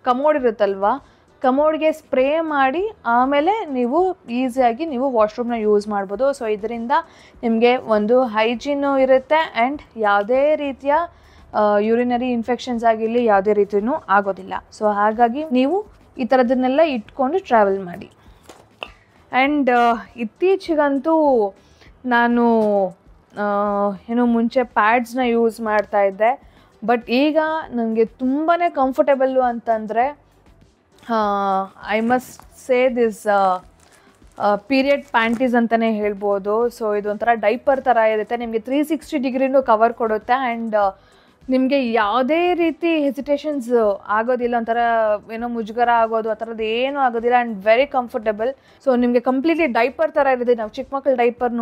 ಕಮೋಡ್ ಇರುತ್ತಲ್ವ, ಕಮೋಡ್ಗೆ ಸ್ಪ್ರೇ ಮಾಡಿ ಆಮೇಲೆ ನೀವು ಈಸಿಯಾಗಿ ನೀವು ವಾಶ್ರೂಮ್ನ ಯೂಸ್ ಮಾಡ್ಬೋದು. ಸೊ ಇದರಿಂದ ನಿಮಗೆ ಒಂದು ಹೈಜೀನು ಇರುತ್ತೆ ಆ್ಯಂಡ್ ಯಾವುದೇ ರೀತಿಯ ಯೂರಿನರಿ ಇನ್ಫೆಕ್ಷನ್ಸ್ ಆಗಿರಲಿ ಯಾವುದೇ ರೀತಿಯೂ ಆಗೋದಿಲ್ಲ. ಸೊ ಹಾಗಾಗಿ ನೀವು ಈ ಥರದನ್ನೆಲ್ಲ ಇಟ್ಕೊಂಡು ಟ್ರಾವೆಲ್ ಮಾಡಿ. ಆ್ಯಂಡ್ ಇತ್ತೀಚೆಗಂತೂ ನಾನು ಮುಂಚೆ ಪ್ಯಾಡ್ಸ್ನ ಯೂಸ್ ಮಾಡ್ತಾಯಿದ್ದೆ, ಬಟ್ ಈಗ ನನಗೆ ತುಂಬಾ ಕಂಫರ್ಟೇಬಲ್ಲು ಅಂತಂದರೆ I must say this period panties ಅಂತಲೇ ಹೇಳ್ಬೋದು. ಸೊ ಇದೊಂಥರ ಡೈಪರ್ ಥರ ಇರುತ್ತೆ, ನಿಮಗೆ 360 ಡಿಗ್ರಿನೂ ಕವರ್ ಕೊಡುತ್ತೆ. ಆ್ಯಂಡ್ ನಿಮಗೆ ಯಾವುದೇ ರೀತಿ ಹೆಸಿಟೇಷನ್ಸ್ ಆಗೋದಿಲ್ಲ, ಒಂಥರ ಮುಜುಗರ ಆಗೋದು ಆ ಥರದ್ದು ಏನೂ ಆಗೋದಿಲ್ಲ. And very comfortable. ಸೊ ನಿಮಗೆ ಕಂಪ್ಲೀಟ್ಲಿ ಡೈಪರ್ ಥರ ಇರುತ್ತೆ. ನಾವು ಚಿಕ್ಕ ಮಕ್ಕಳು ಡೈಪರ್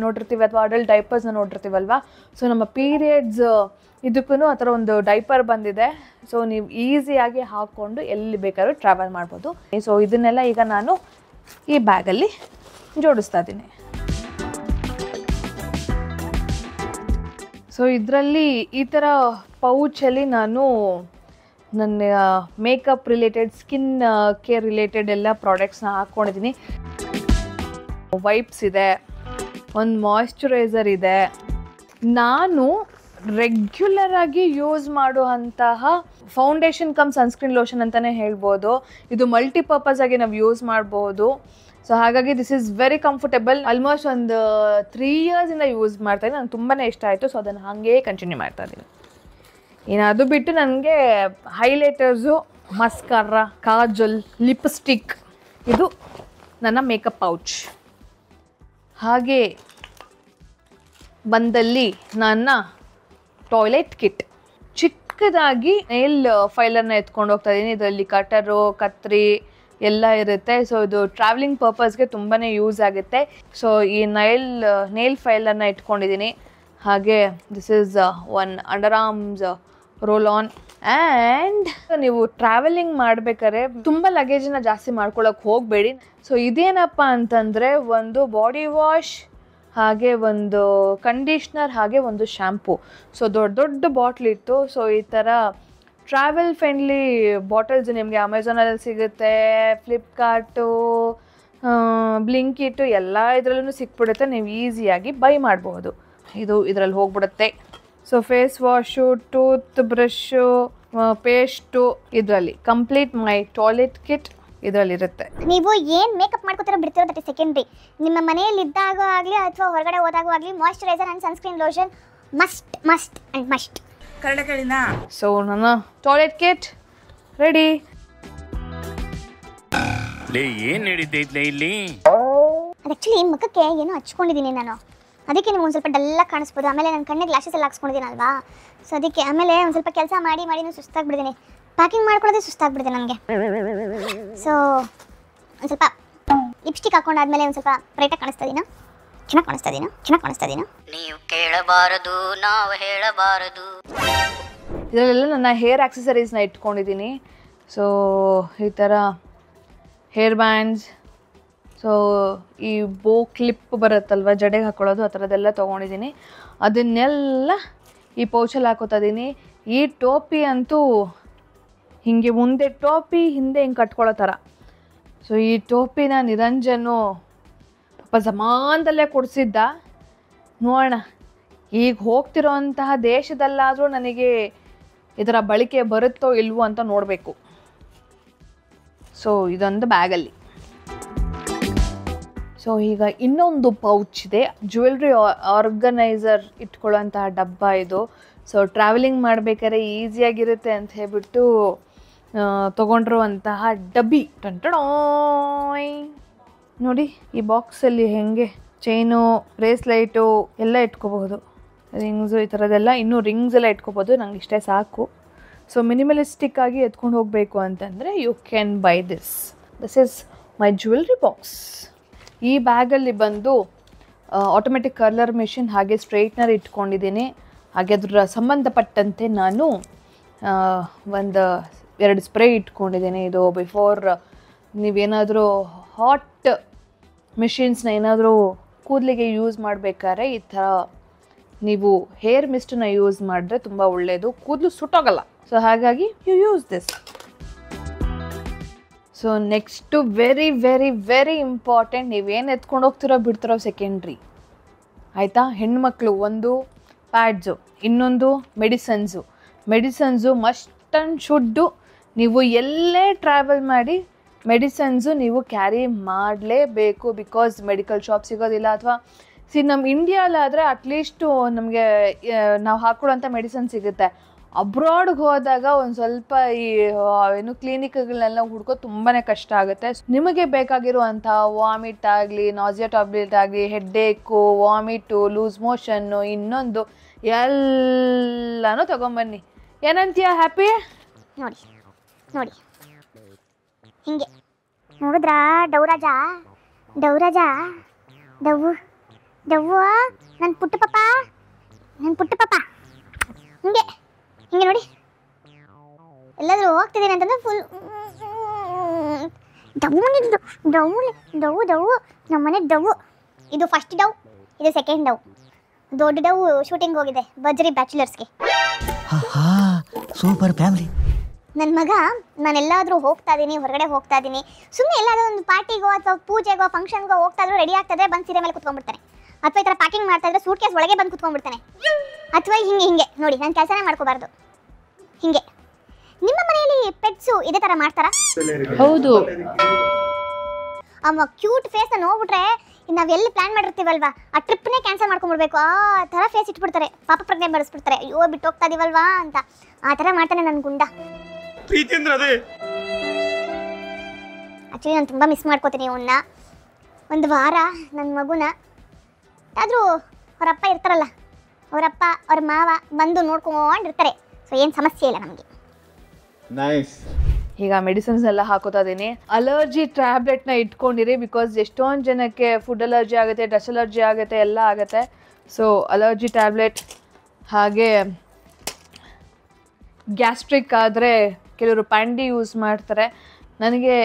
ನೋಡಿರ್ತೀವಿ ಅಥವಾ ಅಡಲ್ಟ್ ಡೈಪರ್ಸ್ನ ನೋಡಿರ್ತೀವಲ್ವ. ಸೊ ನಮ್ಮ ಪೀರಿಯಡ್ಸ್ ಇದಕ್ಕೂ ಆ ಥರ ಒಂದು ಡೈಪರ್ ಬಂದಿದೆ. ಸೊ ನೀವು ಈಸಿಯಾಗಿ ಹಾಕ್ಕೊಂಡು ಎಲ್ಲಿ ಬೇಕಾದ್ರೂ ಟ್ರಾವೆಲ್ ಮಾಡ್ಬೋದು. ಸೊ ಇದನ್ನೆಲ್ಲ ಈಗ ನಾನು ಈ ಬ್ಯಾಗಲ್ಲಿ ಜೋಡಿಸ್ತಾ ಇದ್ದೀನಿ. ಸೊ ಇದರಲ್ಲಿ ಈ ಥರ ಪೌಚಲ್ಲಿ ನಾನು ನನ್ನ makeup related, skin care related ಎಲ್ಲ ಪ್ರಾಡಕ್ಟ್ಸ್ನ ಹಾಕ್ಕೊಂಡಿದ್ದೀನಿ. ವೈಪ್ಸ್ ಇದೆ, ಒಂದು ಮಾಯ್ಶ್ಚರೈಸರ್ ಇದೆ. ನಾನು ರೆಗ್ಯುಲರಾಗಿ ಯೂಸ್ ಮಾಡುವಂತಹ ಫೌಂಡೇಶನ್ ಕಮ್ ಸನ್ಸ್ಕ್ರೀನ್ ಲೋಷನ್ ಅಂತಲೇ ಹೇಳ್ಬೋದು. ಇದು ಮಲ್ಟಿಪರ್ಪಸ್ ಆಗಿ ನಾವು ಯೂಸ್ ಮಾಡ್ಬೋದು. ಸೊ ಹಾಗಾಗಿ this is very comfortable. Almost ಒಂದು 3 ಇಯರ್ಸಿಂದ ಯೂಸ್ ಮಾಡ್ತಾಯಿದ್ದೀನಿ, ನನಗೆ ತುಂಬಾ ಇಷ್ಟ ಆಯಿತು. ಸೊ ಅದನ್ನು ಹಾಗೇ ಕಂಟಿನ್ಯೂ ಮಾಡ್ತಾಯಿದ್ದೀನಿ. ಇನ್ನು ಅದು ಬಿಟ್ಟು ನನಗೆ ಹೈಲೈಟರ್ಸು, ಮಸ್ಕಾರ, ಕಾಜಲ್, ಲಿಪ್ಸ್ಟಿಕ್, ಇದು ನನ್ನ ಮೇಕಪ್ ಪೌಚ್. ಹಾಗೆ ಬಂದಲ್ಲಿ ನನ್ನ ಟಾಯ್ಲೆಟ್ ಕಿಟ್, ಚಿಕ್ಕದಾಗಿ ನೇಲ್ ಫೈಲರ್ನ ಎತ್ಕೊಂಡು ಹೋಗ್ತಾ ಇದ್ದೀನಿ. ಇದರಲ್ಲಿ ಕಟರು, ಕತ್ರಿ ಎಲ್ಲ ಇರುತ್ತೆ. ಸೊ ಇದು ಟ್ರಾವೆಲಿಂಗ್ ಪರ್ಪಸ್ಗೆ ತುಂಬಾ ಯೂಸ್ ಆಗುತ್ತೆ. ಸೊ ಈ ನೇಲ್ ಫೈಲರ್ನ ಇಟ್ಕೊಂಡಿದ್ದೀನಿ. ಹಾಗೆ this is one under arms roll on. And ನೀವು ಟ್ರಾವೆಲಿಂಗ್ ಮಾಡಬೇಕಾದ್ರೆ ತುಂಬ ಲಗೇಜನ್ನ ಜಾಸ್ತಿ ಮಾಡ್ಕೊಳ್ಳೋಕೆ ಹೋಗಬೇಡಿ. ಸೊ ಇದೇನಪ್ಪ ಅಂತಂದರೆ ಒಂದು ಬಾಡಿ ವಾಶ್, ಹಾಗೆ ಒಂದು ಕಂಡೀಷ್ನರ್, ಹಾಗೆ ಒಂದು ಶ್ಯಾಂಪು. ಸೊ ದೊಡ್ಡ ಬಾಟ್ಲ್ ಇತ್ತು. ಸೊ ಈ ಥರ ಟ್ರಾವೆಲ್ ಫ್ರೆಂಡ್ಲಿ ಬಾಟಲ್ಸ್ ನಿಮಗೆ ಅಮೆಝಾನಲ್ಲಿ ಸಿಗುತ್ತೆ, ಫ್ಲಿಪ್ಕಾರ್ಟು, ಬ್ಲಿಂಕಿಟ್ಟು ಎಲ್ಲ ಇದರಲ್ಲೂ ಸಿಕ್ಬಿಡುತ್ತೆ. ನೀವು ಈಸಿಯಾಗಿ ಬೈ ಮಾಡಬಹುದು. ಇದು ಇದರಲ್ಲಿ ಹೋಗ್ಬಿಡುತ್ತೆ. So face wash, tooth brush, paste, ಇದರಲ್ಲಿ ಕಂಪ್ಲೀಟ್ ಮೈ ಟಾಯ್ಲೆಟ್ ಕಿಟ್ ಇದರಲ್ಲಿರುತ್ತೆ. ನೀವು ಏನು ಮೇಕಪ್ ಮಾಡ್ಕೋತಾರೋ ಬಿಡ್ತಿರೋ ದಟ್ ಇಸ್ ಸೆಕೆಂಡ್ರಿ. ನಿಮ್ಮ ಮನೆಯಲ್ಲಿ ಇದ್ದಾಗ ಆಗಲಿ ಅಥವಾ ಹೊರಗಡೆ ಹೋದಾಗ ಆಗಲಿ moisturizer and sunscreen lotion must and must. So ನನ್ನ ಟಾಯ್ಲೆಟ್ ಕಿಟ್ ರೆಡಿ. ಏನು ನಡೀತೈತೆ ಇಲ್ಲಿ? ಅದು ಆ್ಯಕ್ಚುಲಿ ಮುಖಕ್ಕೆ ಏನೋ ಹಚ್ಕೊಂಡಿದ್ದೀನಿ ನಾನು, ಅದಕ್ಕೆ ನಿಮ್ಗೆ ಒಂದು ಸ್ವಲ್ಪ ಡಲ್ಲಾಗಿ ಕಾಣಿಸ್ಬೋದು. ಆಮೇಲೆ ನನ್ನ ಕಣ್ಣಿಗೆ ಗ್ಲಾಸಸ್ ಎಲ್ಲ ಹಾಕ್ಸ್ಕೊಂಡಿದ್ದೀನಲ್ವಾ, ಸೊ ಅದಕ್ಕೆ. ಆಮೇಲೆ ಒಂದು ಸ್ವಲ್ಪ ಕೆಲಸ ಮಾಡಿ ಸುಸ್ತಾಗ್ಬಿಟ್ಟಿದ್ದೀನಿ, ಪ್ಯಾಕಿಂಗ್ ಮಾಡ್ಕೊಳ್ಳೋದೇ ಸುಸ್ತಾಗ್ಬಿಟ್ಟಿದೆ ನನಗೆ. ಸೊ ಒಂದು ಸ್ವಲ್ಪ ಲಿಪ್ಸ್ಟಿಕ್ ಹಾಕೊಂಡಾದ್ಮೇಲೆ ಒಂದು ಸ್ವಲ್ಪ ಬ್ರೈಟಾಗಿ ಚೆನ್ನಾಗಿ ಕಾಣಿಸ್ತಾ ಇದೀನೋ. ನೀವು ಕೇಳಬಾರದು ನಾವು ಹೇಳಬಾರದು. ಇದರಲ್ಲೆಲ್ಲ ನನ್ನ ಹೇರ್ ಆಕ್ಸೆಸರೀಸ್ನ ಇಟ್ಕೊಂಡಿದ್ದೀನಿ. ಸೊ ಈ ಥರ ಹೇರ್ ಬ್ಯಾಂಡ್ಸ್, ಸೊ ಈ ಬೋ ಕ್ಲಿಪ್ ಬರುತ್ತಲ್ವ ಜಡೆಗೆ ಹಾಕೊಳ್ಳೋದು, ಆ ಥರದ್ದೆಲ್ಲ ತೊಗೊಂಡಿದ್ದೀನಿ. ಅದನ್ನೆಲ್ಲ ಈ ಪೌಚಲ್ಲಿ ಹಾಕೋತಾ ಇದ್ದೀನಿ. ಈ ಟೋಪಿ ಅಂತೂ ಹೀಗೆ ಮುಂದೆ ಟೋಪಿ ಹಿಂದೆ ಹಿಂಗೆ ಕಟ್ಕೊಳ್ಳೋ ಥರ. ಸೊ ಈ ಟೋಪಿನ ನಿರಂಜನು ಪಾಪ ಜಮಾನದಲ್ಲೇ ಕೊಡಿಸಿದ್ದ. ನೋಡೋಣ ಈಗ ಹೋಗ್ತಿರೋಂತಹ ದೇಶದಲ್ಲಾದರೂ ನನಗೆ ಇದರ ಬಳಕೆ ಬರುತ್ತೋ ಇಲ್ವೋ ಅಂತ ನೋಡಬೇಕು. ಸೊ ಇದೊಂದು ಬ್ಯಾಗಲ್ಲಿ. ಸೊ ಈಗ ಇನ್ನೊಂದು ಪೌಚ್ ಇದೆ, ಜ್ಯುವೆಲ್ರಿ ಆರ್ಗನೈಸರ್ ಇಟ್ಕೊಳ್ಳೋಂತಹ ಡಬ್ಬ ಇದು. ಸೊ ಟ್ರಾವೆಲಿಂಗ್ ಮಾಡಬೇಕಾದ್ರೆ ಈಸಿಯಾಗಿರುತ್ತೆ ಅಂತ ಹೇಳ್ಬಿಟ್ಟು ತೊಗೊಂಡಿರುವಂತಹ ಡಬ್ಬಿ. ಟಂಟಡಾಯ್ ನೋಡಿ, ಈ ಬಾಕ್ಸಲ್ಲಿ ಹೆಂಗೆ ಚೈನು, ಬ್ರೇಸ್ಲೈಟು ಎಲ್ಲ ಇಟ್ಕೋಬಹುದು, ರಿಂಗ್ಸು ಈ ಥರದ್ದೆಲ್ಲ. ಇನ್ನೂ ರಿಂಗ್ಸ್ ಎಲ್ಲ ಇಟ್ಕೋಬೋದು, ನಂಗೆ ಇಷ್ಟೇ ಸಾಕು. ಸೊ ಮಿನಿಮಲಿಸ್ಟಿಕ್ ಆಗಿ ಎತ್ಕೊಂಡು ಹೋಗಬೇಕು ಅಂತಂದರೆ you can buy this is my jewellery box. ಈ ಬ್ಯಾಗಲ್ಲಿ ಬಂದು ಆಟೋಮೆಟಿಕ್ ಕರ್ಲರ್ ಮಿಷಿನ್ ಹಾಗೆ ಸ್ಟ್ರೈಟ್ನರ್ ಇಟ್ಕೊಂಡಿದ್ದೀನಿ. ಹಾಗೆ ಅದರ ಸಂಬಂಧಪಟ್ಟಂತೆ ನಾನು ಒಂದು 2 ಸ್ಪ್ರೇ ಇಟ್ಕೊಂಡಿದ್ದೀನಿ. ಇದು ಬಿಫೋರ್ ನೀವೇನಾದರೂ ಹಾಟ್ ಮಿಷಿನ್ಸ್ನ ಏನಾದರೂ ಕೂದಲಿಗೆ ಯೂಸ್ ಮಾಡಬೇಕಾದ್ರೆ ಈ ಥರ ನೀವು ಹೇರ್ ಮಿಸ್ಟನ್ನ ಯೂಸ್ ಮಾಡಿದ್ರೆ ತುಂಬ ಒಳ್ಳೆಯದು, ಕೂದಲು ಸುಟ್ಟೋಗಲ್ಲ. ಸೊ ಹಾಗಾಗಿ you use this. So next very very very important, ನೀವೇನು ಎತ್ಕೊಂಡು ಹೋಗ್ತಿರೋ ಬಿಡ್ತಿರೋ ಸೆಕೆಂಡ್ರಿ, ಆಯಿತಾ? ಹೆಣ್ಮಕ್ಳು ಒಂದು ಪ್ಯಾಡ್ಸು, ಇನ್ನೊಂದು ಮೆಡಿಸನ್ಸು ಮಸ್ಟ್ ಆ್ಯಂಡ್ ಶುಡ್ಡು. ನೀವು ಎಲ್ಲೇ ಟ್ರಾವೆಲ್ ಮಾಡಿ ಮೆಡಿಸನ್ಸು ನೀವು ಕ್ಯಾರಿ ಮಾಡಲೇಬೇಕು. ಬಿಕಾಸ್ ಮೆಡಿಕಲ್ ಶಾಪ್ ಸಿಗೋದಿಲ್ಲ. ಅಥವಾ ನಮ್ಮ ಇಂಡಿಯಾಲಾದರೆ ಅಟ್ಲೀಸ್ಟು ನಮಗೆ ನಾವು ಹಾಕೊಳ್ಳೋಂಥ ಮೆಡಿಸನ್ ಸಿಗುತ್ತೆ. ಅಬ್ರಾಡ್ಗೆ ಹೋದಾಗ ಒಂದು ಸ್ವಲ್ಪ ಈ ಏನು ಕ್ಲಿನಿಕ್ಗಳನ್ನೆಲ್ಲ ಹುಡ್ಕೋದು ತುಂಬಾ ಕಷ್ಟ ಆಗುತ್ತೆ. ನಿಮಗೆ ಬೇಕಾಗಿರುವಂಥ ವಾಮಿಟ್ ಆಗಲಿ, ನಾಸಿಯಾ ಟ್ಯಾಬ್ಲೆಟ್ ಆಗಲಿ, ಹೆಡ್ಡೇಕು, ವಾಮಿಟು, ಲೂಸ್ ಮೋಷನ್ನು, ಇನ್ನೊಂದು ಎಲ್ಲನೂ ತೊಗೊಂಬನ್ನಿ. ಏನಂತೀಯ ಹ್ಯಾಪಿ? ನೋಡಿ ಹಿಂಗೆ ನೋಡಿದ್ರಾ ಡವ್ರಾಜ ಡವ್ವು ನನ್ನ ಪುಟ್ಟ ಪಾಪ ಹಿಂಗೆ ನೋಡಿ, ಎಲ್ಲಾದರೂ ಹೋಗ್ತಿದ್ದೀನಿ ಅಂತಂದ್ರೆ ಫುಲ್ ಡವ್ವು ನಮ್ಮನೆ ಡವ್ವು. ಇದು ಫಸ್ಟ್ ಡವ್, ಇದು ಸೆಕೆಂಡ್ ಡವ್. ದೊಡ್ಡ ಡವ್ ಶೂಟಿಂಗ್ ಹೋಗಿದೆ ಬಜ್ರಿ ಬ್ಯಾಚುಲರ್ಸ್ಗೆ. Super family. ನನ್ನ ಮಗ ನಾನೆಲ್ಲಾದರೂ ಹೋಗ್ತಾ ಇದ್ದೀನಿ, ಹೊರಗಡೆ ಹೋಗ್ತಾ ಇದ್ದೀನಿ, ಸುಮ್ಮನೆ ಎಲ್ಲಾದರೂ ಒಂದು ಪಾರ್ಟಿಗೋ ಅಥವಾ ಪೂಜೆಗೋ ಫಂಕ್ಷನ್ಗೋ ಹೋಗ್ತಾ ಇದ್ರು ರೆಡಿ ಆಗ್ತಾ ಇದ್ರೆ ಬಂದು ಸೀರೆ ಮೇಲೆ ಕುತ್ಕೊಂಡ್ಬಿಡ್ತಾನೆ. ಅಥವಾ ಈ ಥರ ಪ್ಯಾಕಿಂಗ್ ಮಾಡ್ತಾ ಇದ್ರೆ ಸೂಟ್ ಕೇಸ್ ಒಳಗೆ ಬಂದು ಕುತ್ಕೊಂಡ್ಬಿಡ್ತಾನೆ. ಅಥವಾ ಹಿಂಗೆ ನೋಡಿ, ನಾನು ಕೆಲಸನೇ ಮಾಡ್ಕೋಬಾರ್ದು. ಹಿಂಗೆ ನಿಮ್ಮ ಮನೆಯಲ್ಲಿ ಪೆಟ್ಸು ಇದೇ ಥರ ಮಾಡ್ತಾರಾ? ಹೌದು. ಅಮ್ಮ ಕ್ಯೂಟ್ ಫೇಸ್ನ ನೋಡ್ಬಿಟ್ರೆ ನಾವು ಎಲ್ಲಿ ಪ್ಲಾನ್ ಮಾಡಿರ್ತೀವಲ್ವಾ ಆ ಟ್ರಿಪ್ನೇ ಕ್ಯಾನ್ಸಲ್ ಮಾಡ್ಕೊಂಡ್ಬಿಡ್ಬೇಕು, ಆ ಥರ ಫೇಸ್ ಇಟ್ಬಿಡ್ತಾರೆ, ಪಾಪ ಪ್ರಜ್ಞೆ ಬರೆಸ್ಬಿಡ್ತಾರೆ, ಅಯ್ಯೋ ಬಿಟ್ಟು ಹೋಗ್ತಾ ಇದೀವಲ್ವಾ ಅಂತ. ಆ ಥರ ಮಾಡ್ತಾನೆ ನನ್ನ ಗುಂಡ. ಆ್ಯಕ್ಚುಲಿ ನಾನು ತುಂಬ ಮಿಸ್ ಮಾಡ್ಕೋತೀನಿ ಅವನ್ನ. ಒಂದು ವಾರ ನನ್ನ ಮಗುನ ಆದರೂ ಅವರಪ್ಪ ಇರ್ತಾರಲ್ಲ, ಅವರಪ್ಪ ಅವ್ರ ಮಾವ ಬಂದು ನೋಡ್ಕೊಂಡಿರ್ತಾರೆ. ಸೊ ಏನು ಸಮಸ್ಯೆ ಇಲ್ಲ ನಮಗೆ. ಈಗ ಮೆಡಿಸಿನ್ಸ್ ಎಲ್ಲ ಹಾಕೋತಾ ಇದ್ದೀನಿ. ಅಲರ್ಜಿ ಟ್ಯಾಬ್ಲೆಟ್ನ ಇಟ್ಕೊಂಡಿರಿ. ಬಿಕಾಸ್ ಎಷ್ಟೊಂದು ಜನಕ್ಕೆ ಫುಡ್ ಅಲರ್ಜಿ ಆಗುತ್ತೆ, ಡಸ್ಟ್ ಅಲರ್ಜಿ ಆಗುತ್ತೆ, ಎಲ್ಲ ಆಗುತ್ತೆ. ಸೊ ಅಲರ್ಜಿ ಟ್ಯಾಬ್ಲೆಟ್, ಹಾಗೆ ಗ್ಯಾಸ್ಟ್ರಿಕ್ ಆದರೆ ಕೆಲವರು ಪ್ಯಾಂಡಿ ಯೂಸ್ ಮಾಡ್ತಾರೆ. ನನಗೆ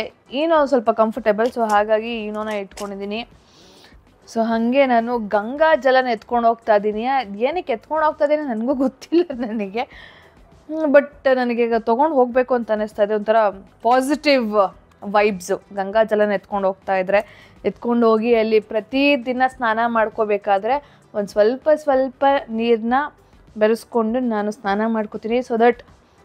ಏನೋ ಸ್ವಲ್ಪ ಕಂಫರ್ಟೇಬಲ್, ಸೊ ಹಾಗಾಗಿ ಏನೋನ ಇಟ್ಕೊಂಡಿದ್ದೀನಿ. ಸೊ ಹಾಗೆ ನಾನು ಗಂಗಾ ಜಲನ ಎತ್ಕೊಂಡು ಹೋಗ್ತಾ ಇದ್ದೀನಿ. ಏನಕ್ಕೆ ಎತ್ಕೊಂಡು ಹೋಗ್ತಾ ಇದ್ದೀನಿ ನನಗೂ ಗೊತ್ತಿಲ್ಲ ನನಗೆ, ಬಟ್ ನನಗೆ ಈಗ ತೊಗೊಂಡು ಹೋಗಬೇಕು ಅಂತ ಅನ್ನಿಸ್ತಾ ಇದೆ. ಒಂಥರ ಪಾಸಿಟಿವ್ ವೈಬ್ಸು. ಗಂಗಾ ಜಲನ ಎತ್ಕೊಂಡು ಹೋಗ್ತಾ ಇದ್ದರೆ, ಎತ್ಕೊಂಡು ಹೋಗಿ ಅಲ್ಲಿ ಪ್ರತಿದಿನ ಸ್ನಾನ ಮಾಡ್ಕೋಬೇಕಾದ್ರೆ ಒಂದು ಸ್ವಲ್ಪ ನೀರನ್ನ ಬೆರೆಸ್ಕೊಂಡು ನಾನು ಸ್ನಾನ ಮಾಡ್ಕೋತೀನಿ. ಸೊ ದಟ್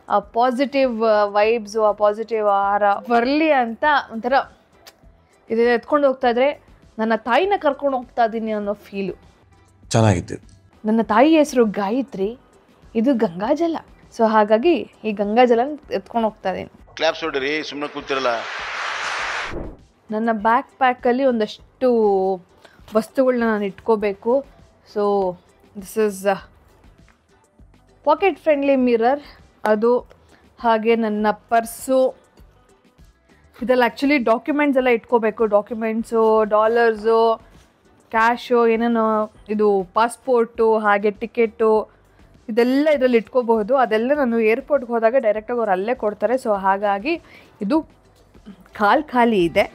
ಆ ಪಾಸಿಟಿವ್ ವೈಬ್ಸು, ಆ ಪಾಸಿಟಿವ್ ಆಹಾರ ಬರಲಿ ಅಂತ ಒಂಥರ ಇದು ಎತ್ಕೊಂಡು ಹೋಗ್ತಾ ಇದ್ರೆ ನನ್ನ ತಾಯಿನ ಕರ್ಕೊಂಡು ಹೋಗ್ತಾ ಇದ್ದೀನಿ ಅನ್ನೋ ಫೀಲು. ಚೆನ್ನಾಗಿತ್ತು. ನನ್ನ ತಾಯಿ ಹೆಸರು ಗಾಯತ್ರಿ, ಇದು ಗಂಗಾಜಲ. ಸೊ ಹಾಗಾಗಿ ಈ ಗಂಗಾಜಲ ಎತ್ಕೊಂಡು ಹೋಗ್ತಾ ಇದ್ದೀನಿ. ಕ್ಲಾಪ್ಸ್ ಹೊಡಿರಿ, ಸುಮ್ಮನೆ ಕೂತಿರಲ್ಲ. ನನ್ನ ಬ್ಯಾಕ್ ಪ್ಯಾಕಲ್ಲಿ ಒಂದಷ್ಟು ವಸ್ತುಗಳನ್ನ ನಾನು ಇಟ್ಕೋಬೇಕು. So this is packet friendly mirror, ಅದು ಹಾಗೆ ನನ್ನ ಪರ್ಸು. ಇದೆಲ್ಲ ಆ್ಯಕ್ಚುಲಿ ಡಾಕ್ಯುಮೆಂಟ್ಸ್ ಎಲ್ಲ ಇಟ್ಕೋಬೇಕು. ಡಾಕ್ಯುಮೆಂಟ್ಸು, ಡಾಲರ್ಸು, ಕ್ಯಾಶು, ಏನೇನೋ ಇದು ಪಾಸ್ಪೋರ್ಟು, ಹಾಗೆ ಟಿಕೆಟು, ಇದೆಲ್ಲ ಇದರಲ್ಲಿ ಇಟ್ಕೋಬಹುದು. ಅದೆಲ್ಲ ನಾನು ಏರ್ಪೋರ್ಟ್ಗೆ ಹೋದಾಗ ಡೈರೆಕ್ಟಾಗಿ ಅವ್ರು ಅಲ್ಲೇ ಕೊಡ್ತಾರೆ. ಸೊ ಹಾಗಾಗಿ ಇದು ಖಾಲಿ ಇದೆ.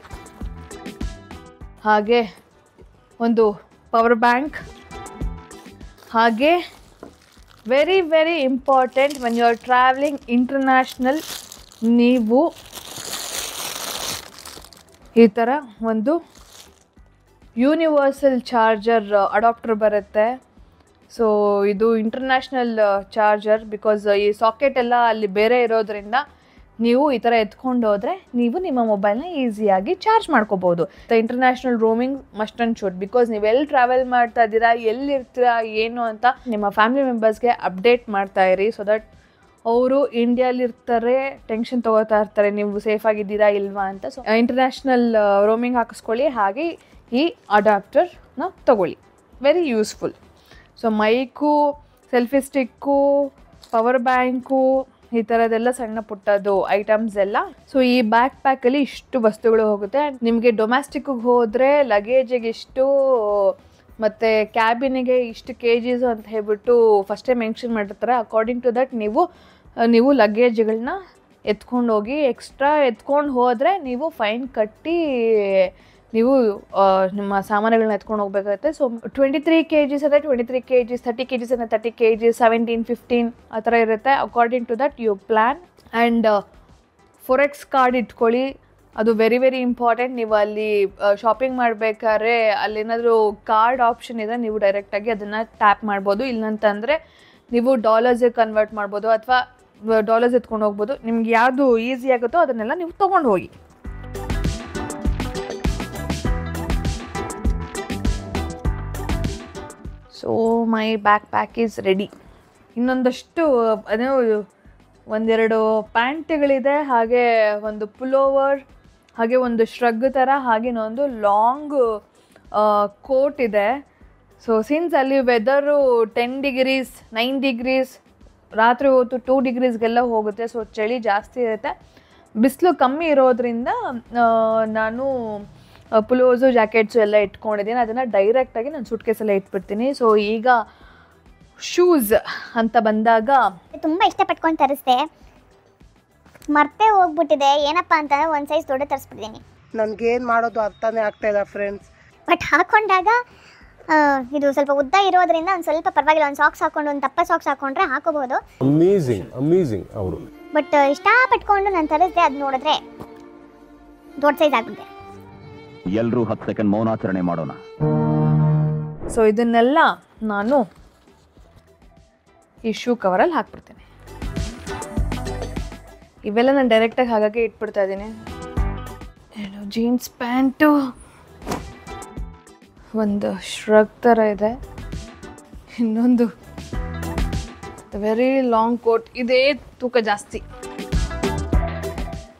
ಹಾಗೆ ಒಂದು ಪವರ್ ಬ್ಯಾಂಕ್, ಹಾಗೆ very very important when you are travelling international, ನೀವು ಈ ಥರ ಒಂದು ಯೂನಿವರ್ಸಲ್ ಚಾರ್ಜರ್ ಅಡಾಪ್ಟರ್ ಬರುತ್ತೆ. ಸೊ ಇದು ಇಂಟರ್ನ್ಯಾಷನಲ್ ಚಾರ್ಜರ್, ಬಿಕಾಸ್ ಈ ಸಾಕೆಟ್ ಎಲ್ಲ ಅಲ್ಲಿ ಬೇರೆ ಇರೋದ್ರಿಂದ ನೀವು ಈ ಥರ ಎತ್ಕೊಂಡು ಹೋದರೆ ನೀವು ನಿಮ್ಮ ಮೊಬೈಲ್ನ ಈಸಿಯಾಗಿ ಚಾರ್ಜ್ ಮಾಡ್ಕೋಬೋದು. International roaming must and should, because ನೀವು ಎಲ್ಲಿ ಟ್ರಾವೆಲ್ ಮಾಡ್ತಾ ಇದ್ದೀರಾ, ಎಲ್ಲಿರ್ತೀರಾ, ಏನು ಅಂತ ನಿಮ್ಮ ಫ್ಯಾಮಿಲಿ ಮೆಂಬರ್ಸ್ಗೆ ಅಪ್ಡೇಟ್ ಮಾಡ್ತಾ ಇರಿ. ಸೊ ದಟ್ ಅವರು ಇಂಡಿಯಾಲಿರ್ತಾರೆ, ಟೆನ್ಷನ್ ತೊಗೋತಾ ಇರ್ತಾರೆ ನೀವು ಸೇಫಾಗಿದ್ದೀರಾ ಇಲ್ವಾ ಅಂತ. ಸೊ ಇಂಟರ್ನ್ಯಾಷನಲ್ ರೋಮಿಂಗ್ ಹಾಕಿಸ್ಕೊಳ್ಳಿ, ಹಾಗೆ ಈ ಅಡಾಪ್ಟರ್ನ ತೊಗೊಳ್ಳಿ, very useful. So mic, selfie stick, power bank, ಈ ಥರದ್ದೆಲ್ಲ ಸಣ್ಣ ಪುಟ್ಟದು ಐಟಮ್ಸ್ ಎಲ್ಲ. ಸೊ ಈ ಬ್ಯಾಕ್ ಪ್ಯಾಕಲ್ಲಿ ಇಷ್ಟು ವಸ್ತುಗಳು ಹೋಗುತ್ತೆ. ನಿಮಗೆ ಡೊಮ್ಯಾಸ್ಟಿಕ್ಗೆ ಹೋದರೆ ಲಗೇಜಿಗೆ ಇಷ್ಟು, ಮತ್ತು ಕ್ಯಾಬಿನಿಗೆ ಇಷ್ಟು KGs ಅಂತ ಹೇಳ್ಬಿಟ್ಟು ಫಸ್ಟೇ ಮೆನ್ಷನ್ ಮಾಡಿರ್ತಾರೆ. ಅಕಾರ್ಡಿಂಗ್ ಟು ದಟ್ ನೀವು ಲಗೇಜ್ಗಳನ್ನ ಎತ್ಕೊಂಡು ಹೋಗಿ. ಎಕ್ಸ್ಟ್ರಾ ಎತ್ಕೊಂಡು ಹೋದರೆ ನೀವು ಫೈನ್ ಕಟ್ಟಿ ನೀವು ನಿಮ್ಮ ಸಾಮಾನುಗಳನ್ನ ಎತ್ಕೊಂಡು ಹೋಗ್ಬೇಕಾಗುತ್ತೆ. ಸೊ 23 kgs ಅಂದರೆ 23 kgs, 30 kgs ಅಂದರೆ 30 kgs, 17, 15 ಆ ಥರ ಇರುತ್ತೆ. According to that you plan. And forex card ಇಟ್ಕೊಳ್ಳಿ, ಅದು ವೆರಿ ವೆರಿ ಇಂಪಾರ್ಟೆಂಟ್. ನೀವು ಅಲ್ಲಿ ಶಾಪಿಂಗ್ ಮಾಡಬೇಕಾದ್ರೆ ಅಲ್ಲೇನಾದರೂ ಕಾರ್ಡ್ ಆಪ್ಷನ್ ಇದೆ, ನೀವು ಡೈರೆಕ್ಟಾಗಿ ಅದನ್ನು ಟ್ಯಾಪ್ ಮಾಡ್ಬೋದು. ಇಲ್ಲಂತಂದರೆ ನೀವು ಡಾಲರ್ಸಿಗೆ ಕನ್ವರ್ಟ್ ಮಾಡ್ಬೋದು, ಅಥವಾ ಡಾಲರ್ಸ್ ಎತ್ಕೊಂಡು ಹೋಗ್ಬೋದು. ನಿಮ್ಗೆ ಯಾವುದು ಈಸಿ ಆಗುತ್ತೋ ಅದನ್ನೆಲ್ಲ ನೀವು ತೊಗೊಂಡು ಹೋಗಿ. So my back pack is ready. ಇನ್ನೊಂದಷ್ಟು ಅದೇ ಒಂದೆರಡು ಪ್ಯಾಂಟ್ಗಳಿದೆ, ಹಾಗೆ ಒಂದು ಪುಲೋವರ್, ಹಾಗೆ ಒಂದು ಶ್ರಗ್ ಥರ, ಹಾಗೆ ಒಂದು ಲಾಂಗ್ ಕೋಟ್ ಇದೆ. ಸೊ ಸಿನ್ಸ್ ಅಲ್ಲಿ ವೆದರು 10 degrees, 9 degrees, ರಾತ್ರಿ ಹೊತ್ತು 2 degreesಗೆಲ್ಲ ಹೋಗುತ್ತೆ. ಸೊ ಚಳಿ ಜಾಸ್ತಿ ಇರುತ್ತೆ, ಬಿಸಿಲು ಕಮ್ಮಿ ಇರೋದ್ರಿಂದ ನಾನು ಪುಲೋಸು, ಜಾಕೆಟ್ಸು ಎಲ್ಲ ಇಟ್ಕೊಂಡಿದ್ದೀನಿ. ಅದನ್ನು ಡೈರೆಕ್ಟಾಗಿ ನಾನು ಸೂಟ್ಕೇಸೆಲ್ಲ ಇಟ್ಬಿಡ್ತೀನಿ. ಸೊ ಈಗ ಶೂಸ್ ಅಂತ ಬಂದಾಗ ತುಂಬ ಇಷ್ಟಪಟ್ಕೊಂಡು ತರಿಸ್ದೆ, ಮರ್ತೇ ಹೋಗ್ಬಿಟ್ಟಿದೆ. ಏನಪ್ಪ ಅಂತಂದರೆ ಒಂದು ಸೈಜ್ ದೊಡ್ಡ ತರಿಸ್ಬಿಟ್ಟಿದ್ದೀನಿ. ನನಗೇನು ಮಾಡೋದು ಅರ್ಥನೇ ಆಗ್ತಾಯಿಲ್ಲ ಫ್ರೆಂಡ್ಸ್. ಬಟ್ ಹಾಕ್ಕೊಂಡಾಗ ಇದು ಸ್ವಲ್ಪ ಉದ್ದ ಇರೋದ್ರಿಂದ ಒಂದು ಸ್ವಲ್ಪ ಪರವಾಗಿಲ್ಲ. ಒಂದು ಸಾಕ್ಸ್ ಹಾಕ್ಕೊಂಡು, ಒಂದು ದಪ್ಪ ಸಾಕ್ಸ್ ಹಾಕ್ಕೊಂಡ್ರೆ ಹಾಕೋಬಹುದು. ಅಮೇಝಿಂಗ್ ಅವರು. ಬಟ್ ಇಷ್ಟಪಟ್ಕೊಂಡು ನಾನು ತರಿಸ್ದೆ, ಅದು ನೋಡಿದ್ರೆ ದೊಡ್ಡ ಸೈಜ್ ಆಗುತ್ತೆ. ಎಲ್ಲರೂ 10 ಸೆಕೆಂಡ್ ಮೌನಾಚರಣೆ ಮಾಡೋಣ. ಸೊ ಇದನ್ನೆಲ್ಲ ನಾನು ಈ ಶೂ ಕವರಲ್ಲಿ ಹಾಕ್ಬಿಡ್ತೀನಿ. ಇವೆಲ್ಲ ನಾನು ಡೈರೆಕ್ಟಾಗಿ ಹಾಗಾಗಿ ಇಟ್ಬಿಡ್ತಾ ಇದ್ದೀನಿ. ಜೀನ್ಸ್ ಪ್ಯಾಂಟು, ಒಂದು ಶ್ರಗ್ ಥರ ಇದೆ, ಇನ್ನೊಂದು ವೆರಿ ಲಾಂಗ್ ಕೋಟ್. ಇದೇ ತೂಕ ಜಾಸ್ತಿ.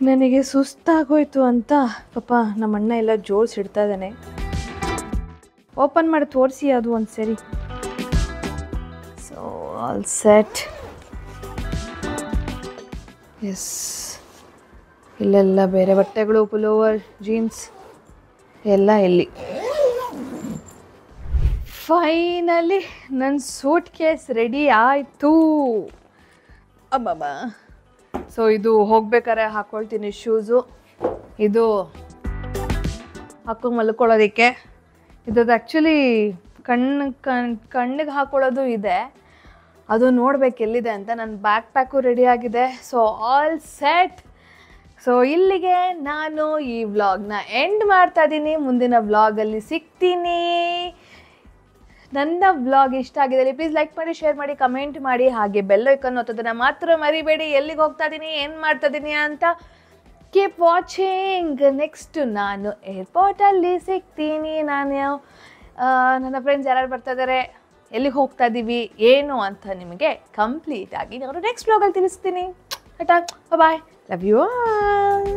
ನನಗೆ ಸುಸ್ತಾಗೋಯ್ತು ಅಂತ ಪಾಪ ನಮ್ಮ ಅಣ್ಣ ಎಲ್ಲ ಜೋಡಿಸಿಡ್ತಾ ಇದ್ದಾನೆ. ಓಪನ್ ಮಾಡಿ ತೋರಿಸಿ ಅದು ಒಂದು ಸರಿ. So all set. ಎಸ್, ಇಲ್ಲೆಲ್ಲ ಬೇರೆ ಬಟ್ಟೆಗಳು, ಪುಲೋವರ್, ಜೀನ್ಸ್ ಎಲ್ಲ ಇಲ್ಲಿ. ಫೈನಲಿ ನನ್ನ ಸೂಟ್ ಕೇಸ್ ರೆಡಿ ಆಯಿತು. ಅಬ್ಬಬ್ಬ. ಸೊ ಇದು ಹೋಗ್ಬೇಕಾದ್ರೆ ಹಾಕ್ಕೊಳ್ತೀನಿ ಶೂಸು. ಇದು ಹಾಕೊಂಡು ಮಲ್ಕೊಳ್ಳೋದಕ್ಕೆ. ಇದ್ರದ್ದು ಆ್ಯಕ್ಚುಲಿ ಕಣ್ಣಿಗೆ ಹಾಕ್ಕೊಳ್ಳೋದು ಇದೆ, ಅದು ನೋಡ್ಬೇಕು ಎಲ್ಲಿದೆ ಅಂತ. ನನ್ನ ಬ್ಯಾಕ್ ಪ್ಯಾಕು ರೆಡಿ ಆಗಿದೆ. So all set. ಸೊ ಇಲ್ಲಿಗೆ ನಾನು ಈ ವ್ಲಾಗ್ನ ಎಂಡ್ ಮಾಡ್ತಾ ಇದ್ದೀನಿ. ಮುಂದಿನ ವ್ಲಾಗಲ್ಲಿ ಸಿಗ್ತೀನಿ. ನನ್ನ ವ್ಲಾಗ್ ಇಷ್ಟ ಆಗಿದ್ದಲ್ಲಿ ಪ್ಲೀಸ್ ಲೈಕ್ ಮಾಡಿ, ಶೇರ್ ಮಾಡಿ, ಕಮೆಂಟ್ ಮಾಡಿ, ಹಾಗೆ ಬೆಲ್ ಐಕಾನ್ ಒತ್ತೋದನ್ನ ಮಾತ್ರ ಮರಿಬೇಡಿ. ಎಲ್ಲಿಗೆ ಹೋಗ್ತಾ ಇದ್ದೀನಿ, ಏನು ಮಾಡ್ತಾ ಇದ್ದೀನಿ ಅಂತ. Keep watching. ನೆಕ್ಸ್ಟ್ ನಾನು ಏರ್ಪೋರ್ಟಲ್ಲಿ ಸಿಗ್ತೀನಿ. ನನ್ನ ಫ್ರೆಂಡ್ಸ್ ಯಾರು ಬರ್ತಾ ಇದ್ದಾರೆ, ಎಲ್ಲಿಗೆ ಹೋಗ್ತಾ ಇದ್ದೀವಿ ಏನು ಅಂತ ನಿಮಗೆ ಕಂಪ್ಲೀಟಾಗಿ ನಾನು ನೆಕ್ಸ್ಟ್ ವ್ಲಾಗಲ್ಲಿ ತಿಳಿಸ್ತೀನಿ. ಬಾಯ್, ಲವ್ ಯು ಆಲ್.